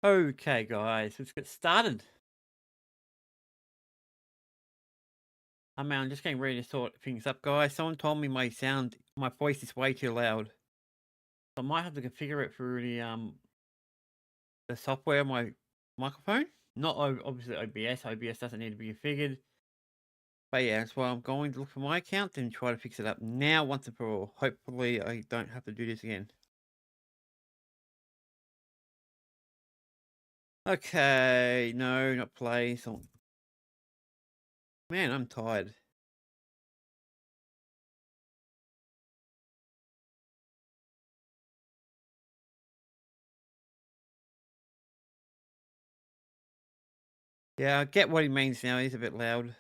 Okay, guys, let's get started. I'm just getting ready to sort things up, guys. Someone told me my voice is way too loud. I might have to configure it through the software, my microphone. Not obviously OBS. OBS doesn't need to be configured. But yeah, that's why I'm going to look for my account and try to fix it up now once and for all. Hopefully, I don't have to do this again. Okay, no, not play. So, man, I'm tired. Yeah, I get what he means now. He's a bit loud.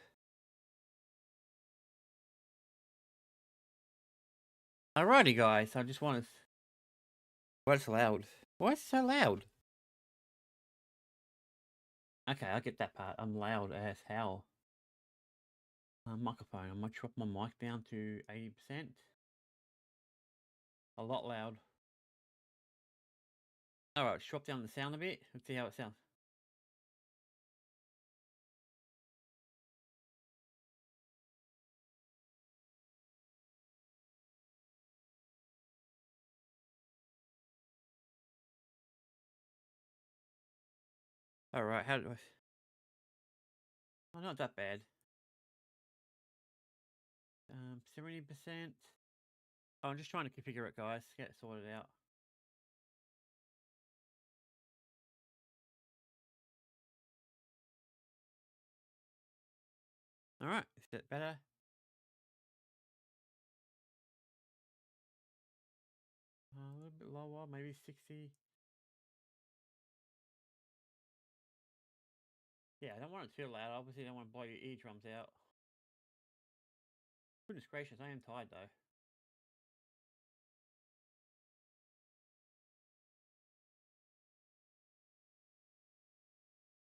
Alrighty, guys. I just want to. What's loud? Why is it so loud? Okay, I get that part. I'm loud as hell. Microphone. I might drop my mic down to 80%. A lot loud. Alright, drop down the sound a bit. Let's see how it sounds. Alright, how do I... Oh, not that bad. 70%. Oh, I'm just trying to configure it, guys. Get it sorted out. Alright, is that better? A little bit lower, maybe 60. Yeah, I don't want it too loud. Obviously, I don't want to blow your eardrums out. Goodness gracious, I am tired though.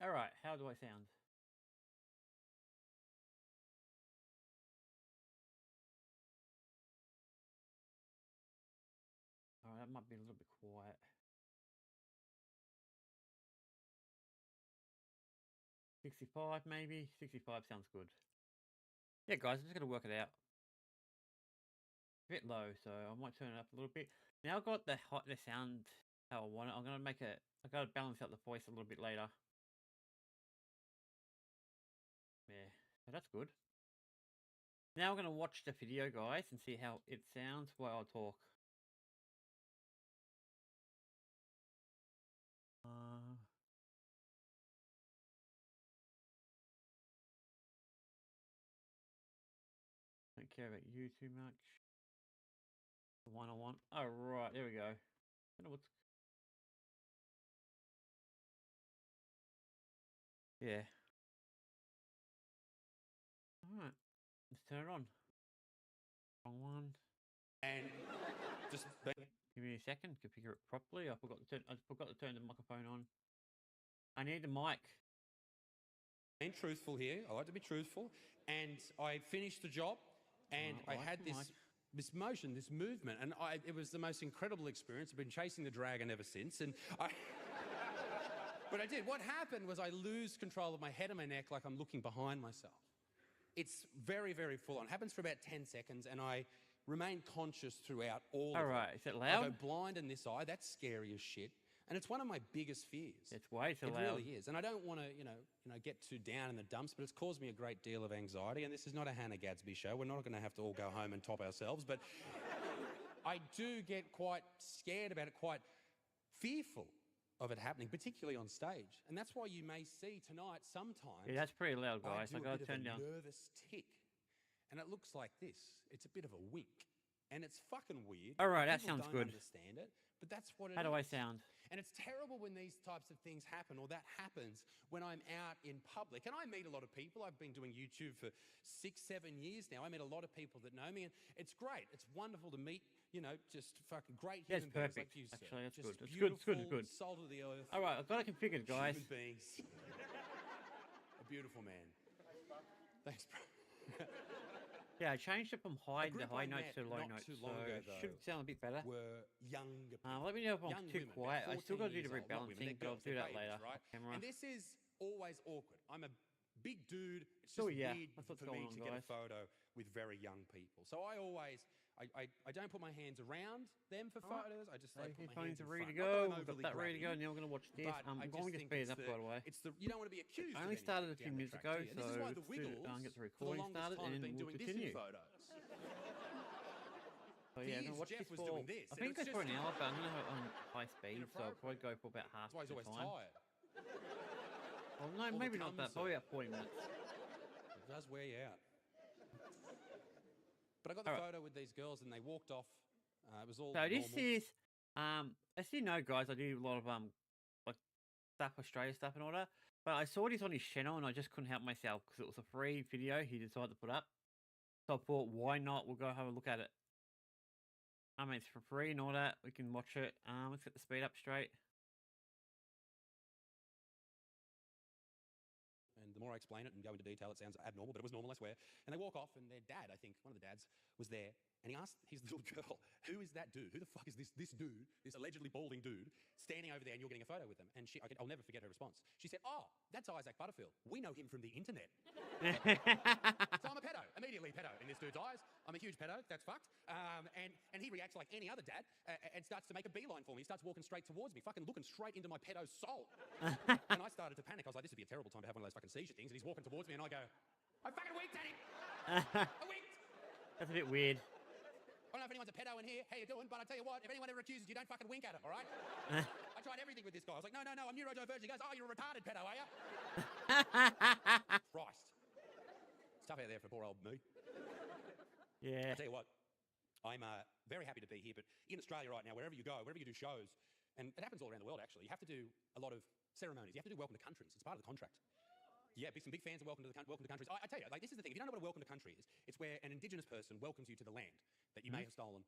Alright, how do I sound? Alright, that might be a little bit quiet. 65 maybe? 65 sounds good. Yeah, guys, I'm just going to work it out. A bit low, so I might turn it up a little bit. Now I've got the sound how I want it. I'm going to make it... I've got to balance out the voice a little bit later. Yeah, so that's good. Now we're going to watch the video, guys, and see how it sounds while I talk. Don't care about you too much. The one I want. Oh, right, there we go. I don't know what's... Yeah. Alright, let's turn it on. Wrong one. And just give me a second, configure it properly. I forgot to turn the microphone on. I need the mic. being truthful here. I like to be truthful. And I finished the job, and I had this motion, this movement, and it was the most incredible experience. I've been chasing the dragon ever since, and but I did. What happened was I lose control of my head and my neck, like I'm looking behind myself. It's very, very full on. It happens for about 10 seconds, and I remain conscious throughout all of it. All right, is it loud? I go blind in this eye. That's scary as shit. And it's one of my biggest fears. It's way too loud. It really is. And I don't want to, get too down in the dumps, but it's caused me a great deal of anxiety. And this is not a Hannah Gadsby show. We're not going to have to all go home and top ourselves. But I do get quite scared about it, quite fearful of it happening, particularly on stage. And that's why you may see tonight sometimes... Yeah, that's pretty loud, guys. I got to turn down. Nervous tick. And it looks like this. It's a bit of a wink. And it's fucking weird. All right, that People sounds don't good. Understand it, but that's what it is. How do I sound? And it's terrible when these types of things happen, or that happens when I'm out in public. And I meet a lot of people. I've been doing YouTube for 6, 7 years now. I meet a lot of people that know me, and it's great. It's wonderful to meet, just fucking great human beings like you, sir. Actually, that's just good. It's good. Salt of the earth. All right, I've got it configured, guys. Human beings. A beautiful man. Thanks, bro. Yeah, I changed it from high group to high I notes met to low not notes, too so long ago, it though, should sound a bit better. were younger people. Let me know if I'm Young too women, quiet. about I still got to do 14 the years old. Not women, rebalancing, they're but I'll girls, do they're that later babies, right? off camera. And this is always awkward. I'm a big dude. It's Oh, just yeah, weird that's what's for going me on, to get a guys. photo with very young people. So I always, I don't put my hands around them for photos. I just like put my hands Headphones are in ready front. to Not that I'm go. We've got overly that ready to go. grabby, Now we're going to watch this. but I I'm just going to think speed it it's up, by the way. it's the you don't want to be accused. I of only started a anything few down the minutes track, ago, do you? And this is so why the let's get Wiggles, the for the recording longest started, time, have and been we'll doing this continue. in photos. So yeah, I'm going to watch Jeff this was for, doing this, I and think it's it's for an just hour, but I'm going to have it on high speed, so I'll probably go for about half That's why he's the always time. tired. Well, no, the maybe not that. comes Probably are- about 40 minutes. It does wear you out. But I got the photo with these girls, and they walked off. It was all So normal. this is, as you know, guys, I do a lot of like stuff, Australia stuff and all that. But I saw this on his channel, and I just couldn't help myself because it was a free video he decided to put up. So I thought, why not? We'll go have a look at it. I mean, it's for free and all that. We can watch it. Let's get the speed up straight. And the more I explain it and go into detail, it sounds abnormal, but it was normal, I swear. And they walk off, and their dad, I think, one of the dads, was there. And he asked his little girl, who is that dude? Who the fuck is this dude, this allegedly balding dude, standing over there and you're getting a photo with him? And I'll never forget her response. She said, oh, that's Isaac Butterfield. We know him from the internet. So I'm a pedo, immediately pedo in this dude's eyes. I'm a huge pedo, that's fucked. And he reacts like any other dad and starts to make a beeline for me. He starts walking straight towards me, fucking looking straight into my pedo's soul. And I started to panic. I was like, this would be a terrible time to have one of those fucking seizure things. And he's walking towards me and I go, I fucking winked at him. I winked. That's a bit weird. I don't know if anyone's a pedo in here, how you doing, but I tell you what, if anyone ever accuses you, don't fucking wink at it, all right? I tried everything with this guy. I was like, no, I'm neurodivergent. He goes, oh, you're a retarded pedo, are you? Christ. It's tough out there for poor old me. Yeah. I tell you what, I'm very happy to be here, but in Australia right now, wherever you go, wherever you do shows, and it happens all around the world, actually, you have to do a lot of ceremonies. You have to do welcome to countries. It's part of the contract. Yeah, some big fans of welcome to countries. I tell you, like, this is the thing. If you don't know what a welcome to country is, it's where an indigenous person welcomes you to the land that you may have stolen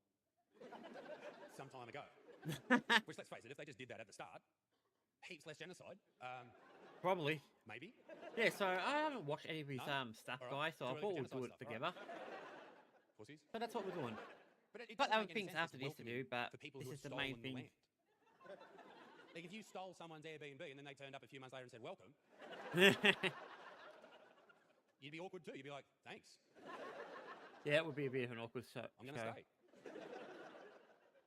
some time ago. Which, let's face it, if they just did that at the start, heaps less genocide. Probably. Maybe. Yeah, so I haven't watched any of his stuff, All right. guys, so I Too early thought for we'd do it genocide stuff, together. all right. Pussies. So that's what we're doing. But it Got doesn't other make any things sense after just this to welcoming do, but for people this who is have the main stolen the thing. land. Like, if you stole someone's Airbnb and then they turned up a few months later and said, welcome, you'd be awkward too. You'd be like, thanks. Yeah, it would be a bit of an awkward show. I'm going to stay.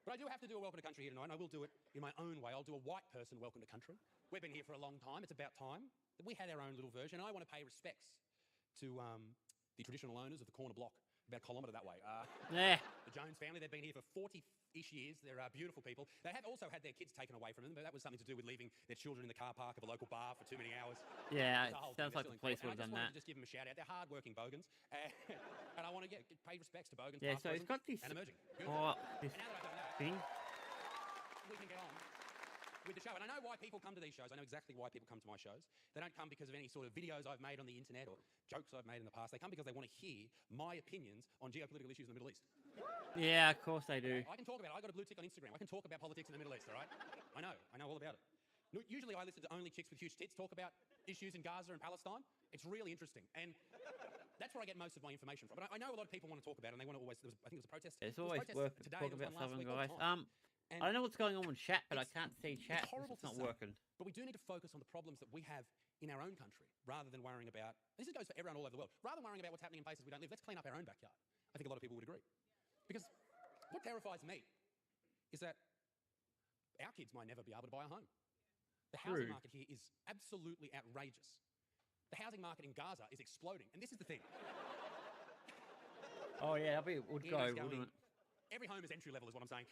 But I do have to do a welcome to country here tonight, and I will do it in my own way. I'll do a white person welcome to country. We've been here for a long time. It's about time that we had our own little version. And I want to pay respects to the traditional owners of the corner block, about a kilometre that way. Yeah. The Jones family, they've been here for 40-ish years. They're beautiful people. They have also had their kids taken away from them, but that was something to do with leaving their children in the car park of a local bar for too many hours. Yeah, It's a it whole sounds thing. like the police And would have I just done wanted that. to just give them a shout out. They're hard-working bogans. And I want to get pay respects to bogans, Yeah, past, so he's present, got this. and emerging. Good. Oh, this And now that I've done that, thing. we can get on with the show. And I know why people come to these shows. I know exactly why people come to my shows. They don't come because of any sort of videos I've made on the internet or jokes I've made in the past. They come because they want to hear my opinions on geopolitical issues in the Middle East. Yeah, of course they do. I can talk about it. I got a blue tick on Instagram. I can talk about politics in the Middle East, all right? I know all about it. Usually I listen to only chicks with huge tits talk about issues in Gaza and Palestine. It's really interesting. And that's where I get most of my information from. But I know a lot of people want to talk about it, and they want to always, I think it was a protest. It's There was always protests worth today, talking there was about one last something, week, all the guys. time. I don't know what's going on with chat, but I It's- can't see chat. It's horrible It's not to say, working. but we do need to focus on the problems that we have in our own country, rather than worrying about, this goes for everyone all over the world, rather than worrying about what's happening in places we don't live, let's clean up our own backyard. I think a lot of people would agree. Because what terrifies me is that our kids might never be able to buy a home. The housing market here is absolutely outrageous. The housing market in Gaza is exploding. And this is the thing. Oh, yeah, it would It go, is going- wouldn't it? Every home is entry level is what I'm saying.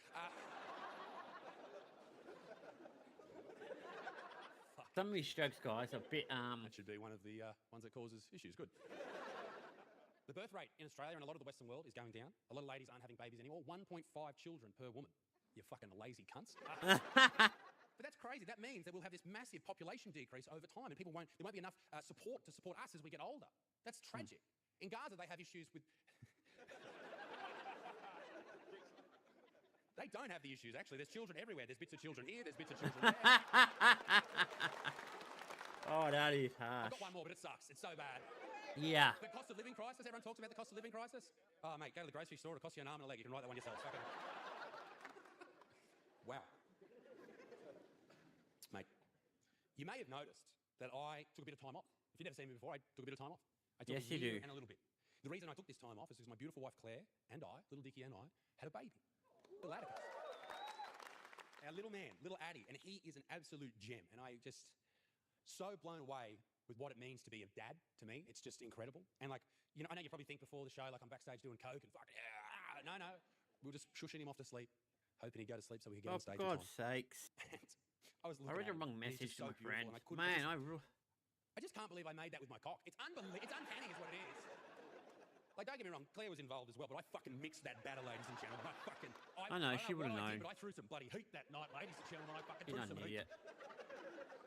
Some of these jokes, guys, are a bit, That should be one of the ones that causes issues. Good. The birth rate in Australia and a lot of the Western world is going down. A lot of ladies aren't having babies anymore. 1.5 children per woman. You fucking lazy cunts. But that's crazy. That means that we'll have this massive population decrease over time, and there won't be enough support to support us as we get older. That's tragic. In Gaza, they have issues with... They don't have the issues, actually. There's children everywhere. There's bits of children here, there's bits of children there. oh, that is I've harsh. got one more, but it sucks. It's so bad. Yeah. The cost of living crisis. Everyone talks about the cost of living crisis. Oh, mate, go to the grocery store. It costs you an arm and a leg. You can write that one yourself. Wow. Mate, you may have noticed that I took a bit of time off. If you've never seen me before, I took a bit of time off. I took Yes, a you year do. and a little bit. The reason I took this time off is because my beautiful wife Claire and I, little Dickie and I, had a baby. Little Atticus. Our little man, little Addy, and he is an absolute gem. And I just so blown away with what it means to be a dad to me. It's just incredible. And like, you know, I know you probably think before the show, like I'm backstage doing coke and fucking, no. We're just shushing him off to sleep, hoping he'd go to sleep so we could get on stage For in God's time. sakes. And I was I looking read the at him, wrong and he's message just to so my beautiful, friend. and I couldn't- Man, I just can't believe I made that with my cock. It's unbelievable. It's uncanny is what it is. Like, don't get me wrong, Claire was involved as well, but I fucking mixed that batter, ladies and gentlemen. I know, don't she would've what I did, known. But I threw some bloody heat that night, ladies and gentlemen. I fucking you're threw not some an heat. idiot.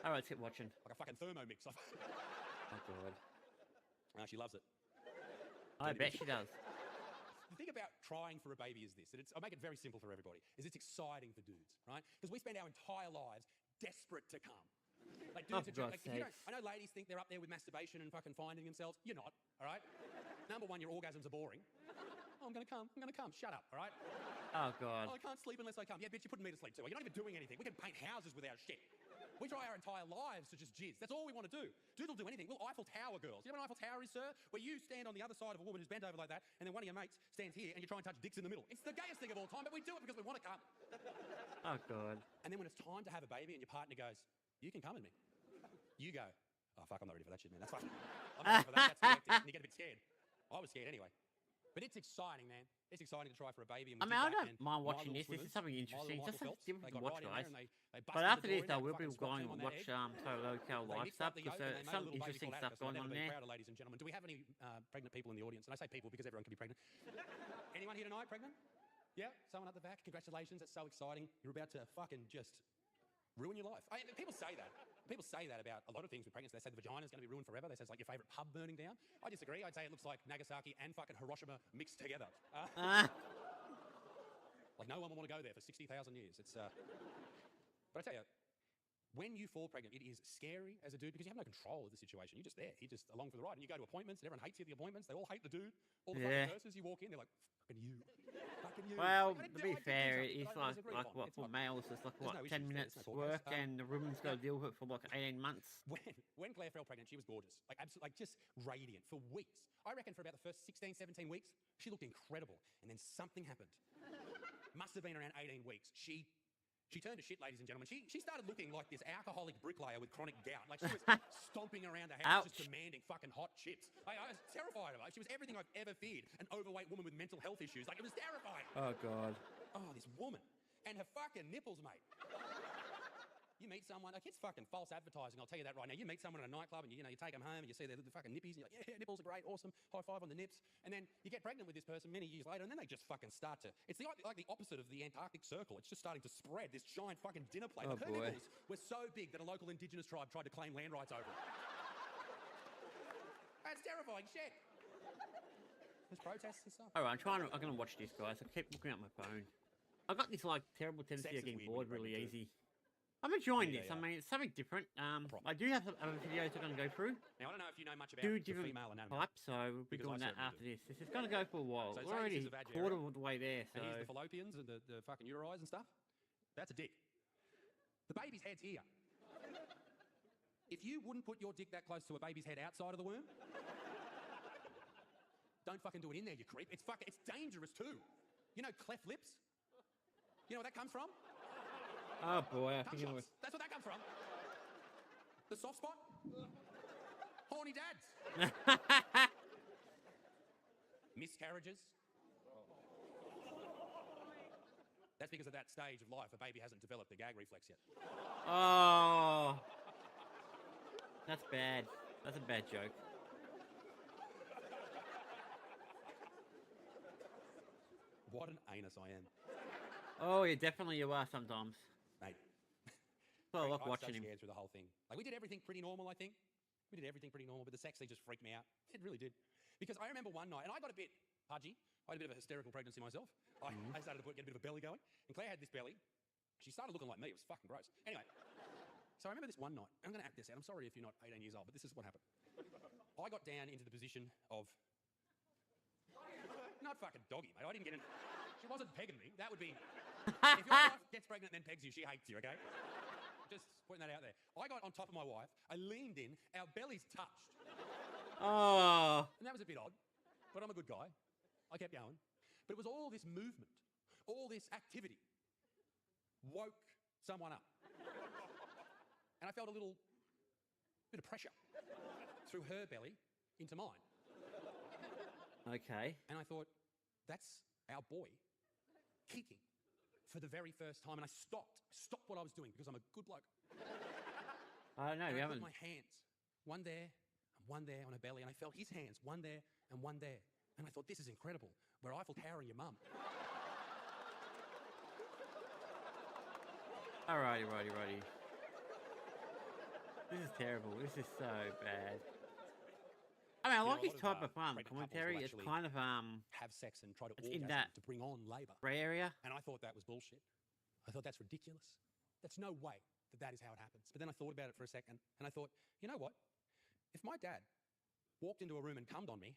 Alright, let's keep watching. Like a fucking thermomix. Oh, God. She loves it. I bet she does. The thing about trying for a baby is this, I'll make it very simple for everybody, is it's exciting for dudes, right? Because we spend our entire lives desperate to come. Like dudes Oh, are for like, God's if you don't, sakes. I know ladies think they're up there with masturbation and fucking finding themselves. You're not, all right? Number one, your orgasms are boring. Oh, I'm gonna come. Shut up, all right? Oh, God. Oh, I can't sleep unless I come. Yeah, bitch, you're putting me to sleep too. You're not even doing anything. We can paint houses with our shit. We try our entire lives to just jizz. That's all we want to do. Dudes will do anything. We'll Eiffel Tower girls. You know what an Eiffel Tower is, sir? Where you stand on the other side of a woman who's bent over like that, and then one of your mates stands here, and you try and touch dicks in the middle. It's the gayest thing of all time, but we do it because we want to come. Oh, God. And then when it's time to have a baby and your partner goes, you can come in me. You go, oh, fuck, I'm not ready for that shit, man. That's fine. I'm not ready for that. That's hectic. And you get a bit scared. I was scared anyway. But it's exciting, man. It's exciting to try for a baby. And I mean, I don't mind watching this. This is something interesting. Just something different to watch, guys. But after this, I will be going and watch LolCow live stuff because there's some interesting stuff going on there. Ladies and gentlemen, do we have any pregnant people in the audience? And I say people because everyone can be pregnant. Anyone here tonight pregnant? Yeah, someone at the back. Congratulations, that's so exciting. You're about to fucking just ruin your life. People say that. People say that about a lot of things with pregnancy. They say the vagina's going to be ruined forever. They say it's like your favourite pub burning down. I disagree. I'd say it looks like Nagasaki and fucking Hiroshima mixed together. Like no one will want to go there for 60,000 years. It's But I tell you, when you fall pregnant, it is scary as a dude because you have no control of the situation. You're just there. You're just along for the ride. And you go to appointments and everyone hates you at the appointments. They all hate the dude. All the fucking nurses, you walk in, they're like, fucking you. Fucking you. Well, Like, to be fair, it's like what for males, it's like what, 10 minutes work, and the woman's got to deal with it for like 18 months. When Claire fell pregnant, she was gorgeous. Like, absolutely, like just radiant for weeks. I reckon for about the first 16, 17 weeks, she looked incredible. And then something happened. Must have been around 18 weeks. She turned to shit, ladies and gentlemen. She started looking like this alcoholic bricklayer with chronic gout. Like she was stomping around the house just demanding fucking hot chips. I was terrified of her. She was everything I've ever feared. An overweight woman with mental health issues. Like it was terrifying. Oh, God. Oh, this woman. And her fucking nipples, mate. You meet someone, like it's fucking false advertising, I'll tell you that right now. You meet someone in a nipclub and you take them home and you see their fucking nippies and you're like, yeah, nipples are great, awesome, high five on the nips. And then you get pregnant with this person many years later and then they just fucking start to, it's like the opposite of the Antarctic Circle. It's just starting to spread, this giant fucking dinner plate. Oh, her boy. nipples were so big that a local indigenous tribe tried to claim land rights over it. That's terrifying shit. There's protests and stuff. Alright, I'm going to watch this, guys. I keep looking at my phone. I've got this like terrible tendency of getting bored really easy. I'm enjoying this. I mean, it's something different. I do have some other videos I'm going to go through. Now, I don't know if you know much about Two the different female anatomy. types, so we'll be Because doing I that certainly after do. this. This is going to go for a while. So We're say already this is a vag quarter area. of the way there, so... And here's the fallopians and the fucking uteri and stuff. That's a dick. The baby's head's here. If you wouldn't put your dick that close to a baby's head outside of the womb, don't fucking do it in there, you creep. It's dangerous too. You know cleft lips? You know where that comes from? Oh, boy. I Cum think it was... shots. That's where that comes from. The soft spot? Horny dads. Miscarriages. That's because at that stage of life, a baby hasn't developed the gag reflex yet. Oh... That's bad. That's a bad joke. What an anus I am. Oh, yeah, definitely you are sometimes. Mate. Well, I like I was watching so him. scared through the whole thing. Like, we did everything pretty normal, I think. We did everything pretty normal, but the sex scene just freaked me out. It really did. Because I remember one night, and I got a bit pudgy. I had a bit of a hysterical pregnancy myself. I started to get a bit of a belly going. And Claire had this belly. She started looking like me. It was fucking gross. Anyway, so I remember this one night. I'm going to act this out. I'm sorry if you're not 18 years old, but this is what happened. I got down into the position of... Not fucking doggy, mate. I didn't get in... She wasn't pegging me. That would be... If your wife gets pregnant and then pegs you, she hates you, okay? Just putting that out there. I got on top of my wife. I leaned in. Our bellies touched. Oh. And that was a bit odd. But I'm a good guy. I kept going. But it was all this movement, all this activity woke someone up. And I felt a little bit of pressure through her belly into mine. Okay. And I thought, that's our boy kicking for the very first time. And I stopped what I was doing because I'm a good bloke. I don't know. And We I haven't. put my hands, one there and one there on her belly, and I felt his hands, one there and one there. And I thought, this is incredible. We're Eiffel Towering your mum. Alrighty. This is terrible. This is so bad. I mean, I like his type of commentary. It's kind of have sex and try to it's orgasm in that to bring on labour. grey area. And I thought that was bullshit. I thought that's ridiculous. That's no way that is how it happens. But then I thought about it for a second, and I thought, you know what? If my dad walked into a room and cummed on me,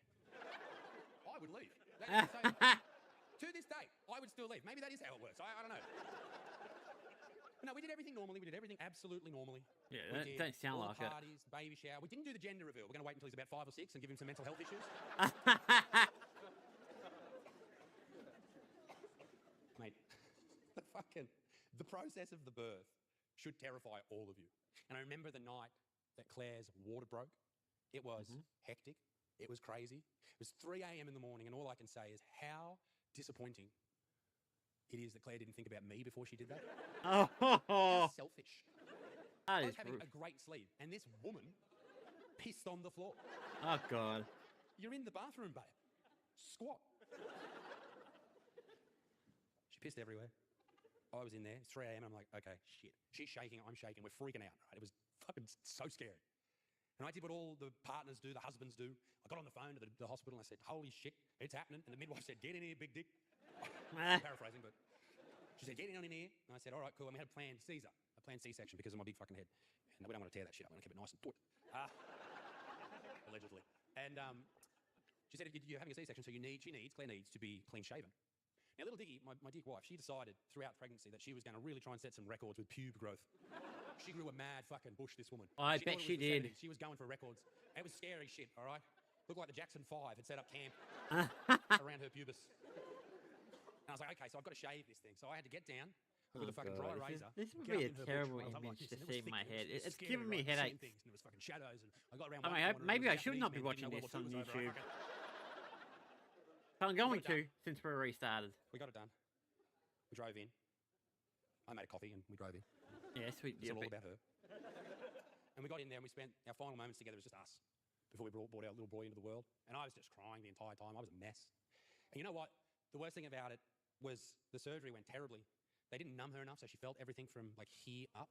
I would leave. To this day, I would still leave. Maybe that is how it works. I don't know. But no, we did everything normally. We did everything absolutely normally. Yeah, that don't sound like it. Parties, baby shower. We didn't do the gender reveal. We're going to wait until he's about 5 or 6 and give him some mental health issues. Mate, the process of the birth should terrify all of you. And I remember the night that Claire's water broke. It was hectic. It was crazy. It was 3 a.m. in the morning, and all I can say is how disappointing it is that Claire didn't think about me before she did that. How selfish. I was having a great sleep, and this woman pissed on the floor. Oh, God. You're in the bathroom, babe. Squat. She pissed everywhere. I was in there. It's 3 a.m. I'm like, okay, shit. She's shaking. I'm shaking. We're freaking out. Right? It was fucking so scary. And I did what all the partners do, the husbands do. I got on the phone to the hospital and I said, holy shit, it's happening. And the midwife said, get in here, big dick. I'm paraphrasing, but she said, get in here. And I said, all right, cool. And we had a planned Caesar, a planned C-section because of my big fucking head. And we don't want to tear that shit up. We're going to keep it nice and taut. Allegedly. And she said, you're having a C-section, so Claire needs to be clean shaven. Now, little Diggy, my dear wife, she decided throughout pregnancy that she was going to really try and set some records with pube growth. She grew a mad fucking bush, this woman. I bet she did. 70s. She was going for records. It was scary shit, all right? Looked like the Jackson 5 had set up camp around her pubis. And I was like, okay, so I've got to shave this thing. So I had to get down with a fucking dry razor. This would be a terrible image to see in my head. It's giving me headaches. And it was fucking shadows. And I got around I mean, maybe I should not be watching this on YouTube. But I'm going to, since we're restarted. We got it done. We drove in. I made a coffee and we drove in. Yeah, sweet. It's all about her. And we got in there and we spent our final moments together. It was just us before we brought our little boy into the world. And I was just crying the entire time. I was a mess. And you know what? The worst thing about it was the surgery went terribly. They didn't numb her enough, so she felt everything from like here up.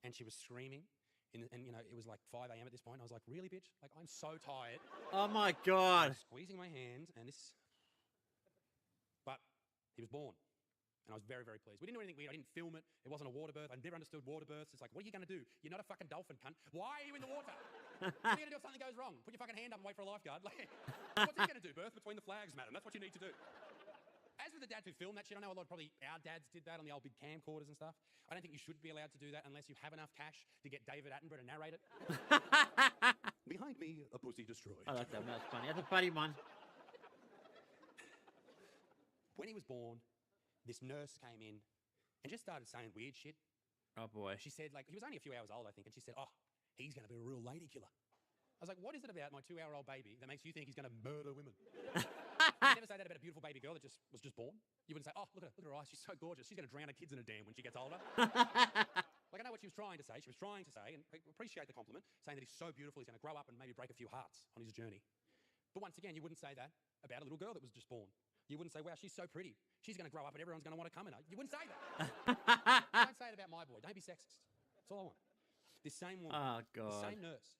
And she was screaming. And you know, it was like 5 a.m. at this point. I was like, really, bitch? Like, I'm so tired. Oh my God. Squeezing my hands and this. But he was born. And I was very, very pleased. We didn't do anything weird. I didn't film it. It wasn't a water birth. I never understood water births. It's like, what are you going to do? You're not a fucking dolphin, cunt. Why are you in the water? What are you going to do if something goes wrong? Put your fucking hand up and wait for a lifeguard. Like, what's he going to do? Birth between the flags, madam. That's what you need to do. As with the dads who film that shit, I know a lot of probably our dads did that on the old big camcorders and stuff. I don't think you should be allowed to do that unless you have enough cash to get David Attenborough to narrate it. Behind me, a pussy destroyed. Oh, that's funny. That's a funny one. When he was born, this nurse came in and just started saying weird shit. Oh, boy. She said, like, he was only a few hours old, I think, and she said, oh, he's going to be a real lady killer. I was like, what is it about my 2-hour-old baby that makes you think he's going to murder women? You never say that about a beautiful baby girl that was just born. You wouldn't say, oh, look at her eyes, she's so gorgeous. She's going to drown her kids in a dam when she gets older. Like, I know what she was trying to say. She was trying to say, and I appreciate the compliment, saying that he's so beautiful, he's going to grow up and maybe break a few hearts on his journey. But once again, you wouldn't say that about a little girl that was just born. You wouldn't say, wow, she's so pretty. She's going to grow up and everyone's going to want to come in her. You wouldn't say that. Don't say it about my boy. Don't be sexist. That's all I want. This same woman, oh, God. the same nurse,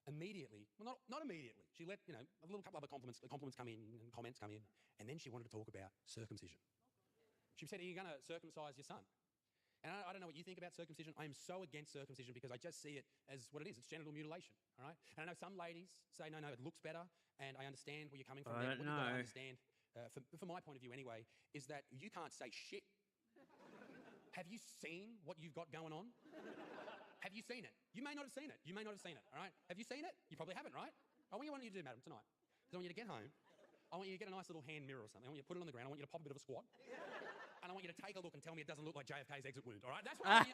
immediately, well, not immediately. She let, you know, a little couple other compliments come in and comments come in. And then she wanted to talk about circumcision. She said, are you going to circumcise your son? And I don't know what you think about circumcision. I am so against circumcision because I just see it as what it is. It's genital mutilation, all right? And I know some ladies say, no, it looks better, and I understand where you're coming from. I don't What you've got to know. understand, from my point of view anyway, is that you can't say shit. Have you seen what you've got going on? Have you seen it? You may not have seen it. You may not have seen it, all right? Have you seen it? You probably haven't, right? What do want you to do, madam, tonight? Is I want you to get home. I want you to get a nice little hand mirror or something. I want you to put it on the ground. I want you to pop a bit of a squat. And I want you to take a look and tell me it doesn't look like JFK's exit wound, all right? That's what I want you.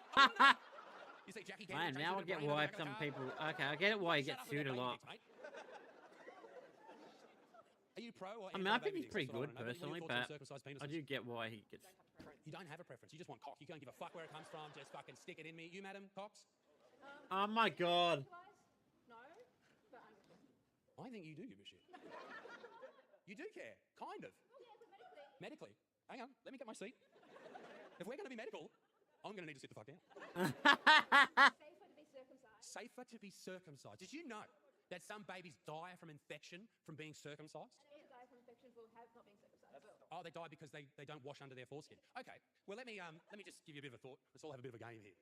You see Jackie Kennedy. Man, now I get why some people... Okay, I get it why he gets sued a lot. Are you pro or I mean, I think he's pretty good, personally, but I do get why he gets... You don't have a preference. You just want cock. You don't give a fuck where it comes from. Just fucking stick it in me. You, madam, Cox? Oh, my God. No, but I think you do give a shit. You do care. Kind of. Medically. Hang on. Let me get my seat. If we're going to be medical, I'm going to need to sit the fuck down. safer to be circumcised. Safer to be circumcised. Did you know that some babies die from infection from being circumcised? And if die from infection will have not being circumcised. Oh, they die because they don't wash under their foreskin. Okay. Well, let me just give you a bit of a thought. Let's all have a bit of a game here.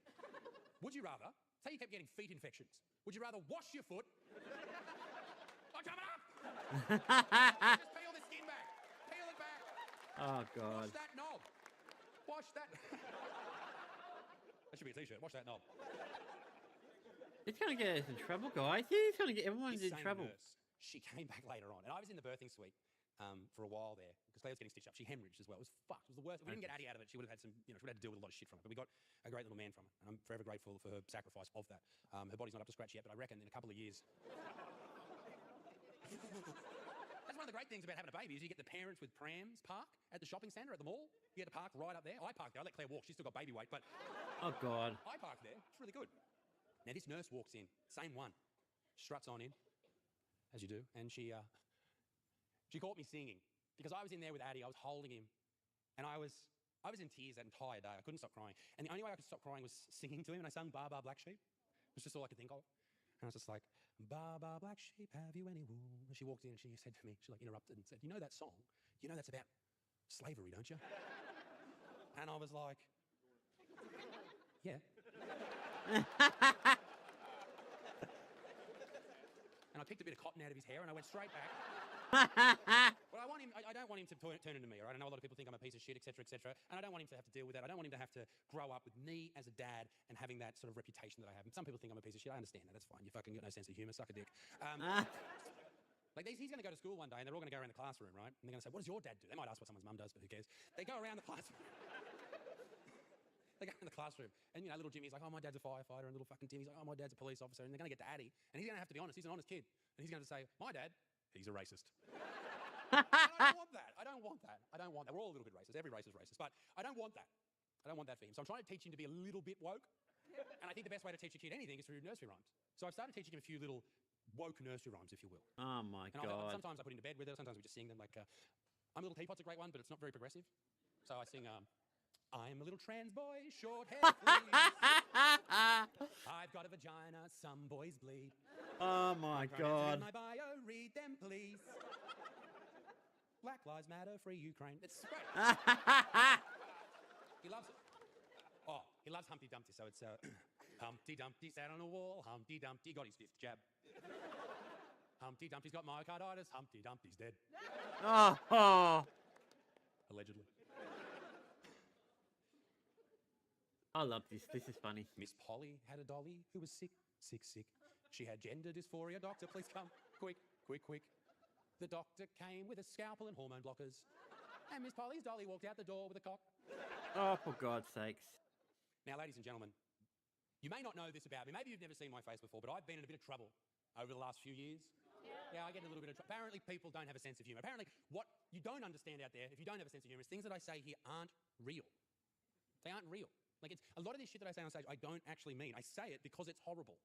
Would you rather, say you kept getting feet infections, would you rather wash your foot? Oh, jump it up! Just peel the skin back. Peel it back. Oh, God. Wash that knob. Wash that. That should be a t-shirt. Wash that knob. It's going to get us in trouble, guys. He's going to get everyone in trouble. Nurse, she came back later on, and I was in the birthing suite for a while there because Claire was getting stitched up. She hemorrhaged as well. It was fucked. It was the worst. If we didn't get Addie out of it, she would have had some, she would have had to deal with a lot of shit from it. But we got a great little man from it, and I'm forever grateful for her sacrifice of that. Her body's not up to scratch yet, but I reckon in a couple of years. That's one of the great things about having a baby is you get the parents with prams park at the shopping centre, at the mall. You get to park right up there. I park there. I let Claire walk. She's still got baby weight, but... Oh, God. I park there. It's really good. Now, this nurse walks in. Same one. Struts on in, as you do. And she caught me singing. Because I was in there with Addie. I was holding him. And I was in tears that entire day. I couldn't stop crying. And the only way I could stop crying was singing to him. And I sung Bar Bar Black Sheep. It was just all I could think of. And I was just like, Bar Bar Black Sheep, have you any wool? And she walked in and she said to me, she like interrupted and said, you know that song? You know that's about slavery, don't you? And I was like, yeah. And I picked a bit of cotton out of his hair and I went straight back. Well, I don't want him to turn into me, all right? I know a lot of people think I'm a piece of shit, etc., etc. And I don't want him to have to deal with that. I don't want him to have to grow up with me as a dad and having that sort of reputation that I have. And some people think I'm a piece of shit. I understand that. That's fine. You fucking got no sense of humour. Suck a dick. Like he's going to go to school one day and they're all going to go around the classroom, right? And they're going to say, what does your dad do? They might ask what someone's mum does, but who cares? They go around the classroom. They go in the classroom, and little Jimmy's like, oh, my dad's a firefighter, and little fucking Timmy's like, oh, my dad's a police officer, and they're going to get to Addie, and he's going to have to be honest. He's an honest kid, and he's going to say, my dad, he's a racist. I don't want that. I don't want that. I don't want that. We're all a little bit racist. Every race is racist, but I don't want that. I don't want that for him. So I'm trying to teach him to be a little bit woke, and I think the best way to teach a kid anything is through nursery rhymes. So I've started teaching him a few little woke nursery rhymes, if you will. Oh, my God. Sometimes I put him to bed with it. Sometimes we just sing them. Like, I'm a Little Teapot's a great one, but it's not very progressive. So I sing, I'm a little trans boy, short hair, please. I've got a vagina, some boys bleed. Oh, my God. In my bio, read them, please. Black Lives Matter, free Ukraine. It's great. He loves it. Oh, he loves Humpty Dumpty, so it's Humpty Dumpty sat on a wall, Humpty Dumpty got his 5th jab. Humpty Dumpty's got myocarditis, Humpty Dumpty's dead. Oh. Allegedly. I love this. This is funny. Miss Polly had a dolly who was sick. She had gender dysphoria. Doctor, please come. Quick. The doctor came with a scalpel and hormone blockers. And Miss Polly's dolly walked out the door with a cock. Oh, for God's sakes. Now, ladies and gentlemen, you may not know this about me. Maybe you've never seen my face before, but I've been in a bit of trouble over the last few years. Yeah, I get in a little bit of trouble. Apparently, people don't have a sense of humour. Apparently, what you don't understand out there, if you don't have a sense of humour, is things that I say here aren't real. They aren't real. Like, it's a lot of this shit that I say on stage, I don't actually mean. I say it because it's horrible.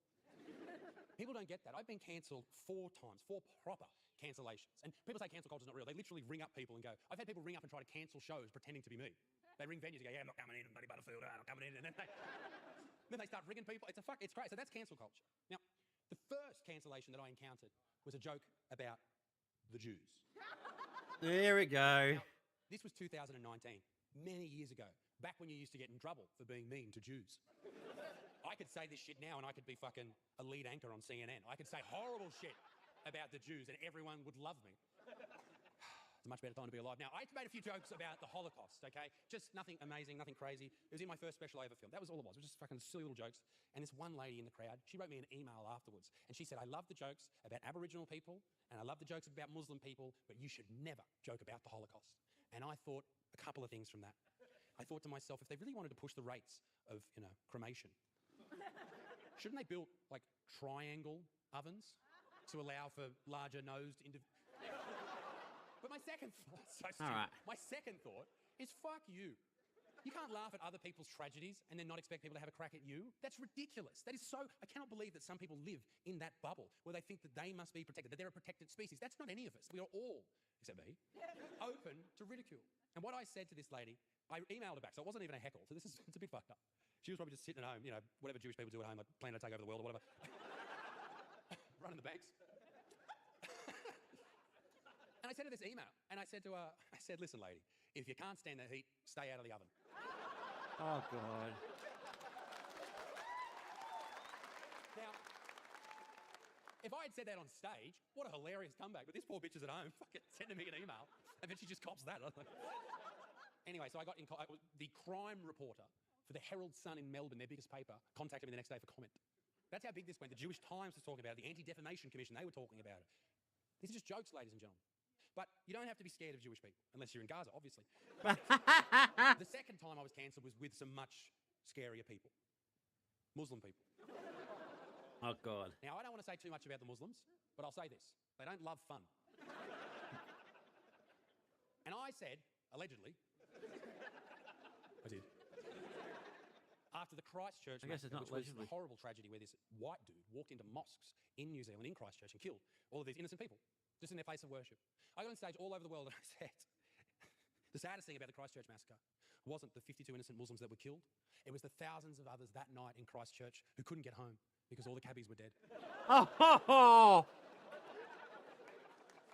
People don't get that. I've been cancelled 4 times, 4 proper cancellations. And people say cancel culture's not real. They literally ring up people and go, I've had people ring up and try to cancel shows pretending to be me. They ring venues and go, yeah, I'm not coming in, bloody Butterfield, I'm not coming in. And then they start rigging people. It's great. So that's cancel culture. Now, the first cancellation that I encountered was a joke about the Jews. There we go. Now, this was 2019, many years ago. Back when you used to get in trouble for being mean to Jews. I could say this shit now and I could be fucking a lead anchor on CNN. I could say horrible shit about the Jews and everyone would love me. It's a much better time to be alive now. I made a few jokes about the Holocaust, okay? Just nothing amazing, nothing crazy. It was in my first special I ever filmed. That was all it was. It was just fucking silly little jokes. And this one lady in the crowd, she wrote me an email afterwards. And she said, I love the jokes about Aboriginal people and I love the jokes about Muslim people, but you should never joke about the Holocaust. And I thought a couple of things from that. I thought to myself, if they really wanted to push the rates of, cremation, shouldn't they build, like, triangle ovens to allow for larger nosed individuals? But my second thought, so stupid. right. My second thought is fuck you. You can't laugh at other people's tragedies and then not expect people to have a crack at you. That's ridiculous. That is so... I cannot believe that some people live in that bubble where they think that they must be protected, that they're a protected species. That's not any of us. We are all, except me, open to ridicule. And what I said to this lady, I emailed her back, so it wasn't even a heckle, so it's a bit fucked up. She was probably just sitting at home, whatever Jewish people do at home, like planning to take over the world or whatever. Running the banks. And I sent her this email, and I said to her, listen, lady, if you can't stand the heat, stay out of the oven. Oh, God. Now, if I had said that on stage, what a hilarious comeback. But this poor bitch is at home, fucking sending me an email, and then she just cops that. Anyway, so I got in the crime reporter for the Herald Sun in Melbourne, their biggest paper, contacted me the next day for comment. That's how big this went. The Jewish Times was talking about it. The Anti-Defamation Commission, they were talking about it. These are just jokes, ladies and gentlemen. But you don't have to be scared of Jewish people, unless you're in Gaza, obviously. But the second time I was cancelled was with some much scarier people. Muslim people. Oh, God. Now, I don't want to say too much about the Muslims, but I'll say this. They don't love fun. And I said, allegedly, I did. After the Christchurch massacre, which was a horrible tragedy where this white dude walked into mosques in New Zealand, in Christchurch, and killed all of these innocent people, just in their place of worship. I got on stage all over the world and I said, the saddest thing about the Christchurch massacre wasn't the 52 innocent Muslims that were killed. It was the thousands of others that night in Christchurch who couldn't get home because all the cabbies were dead. Oh!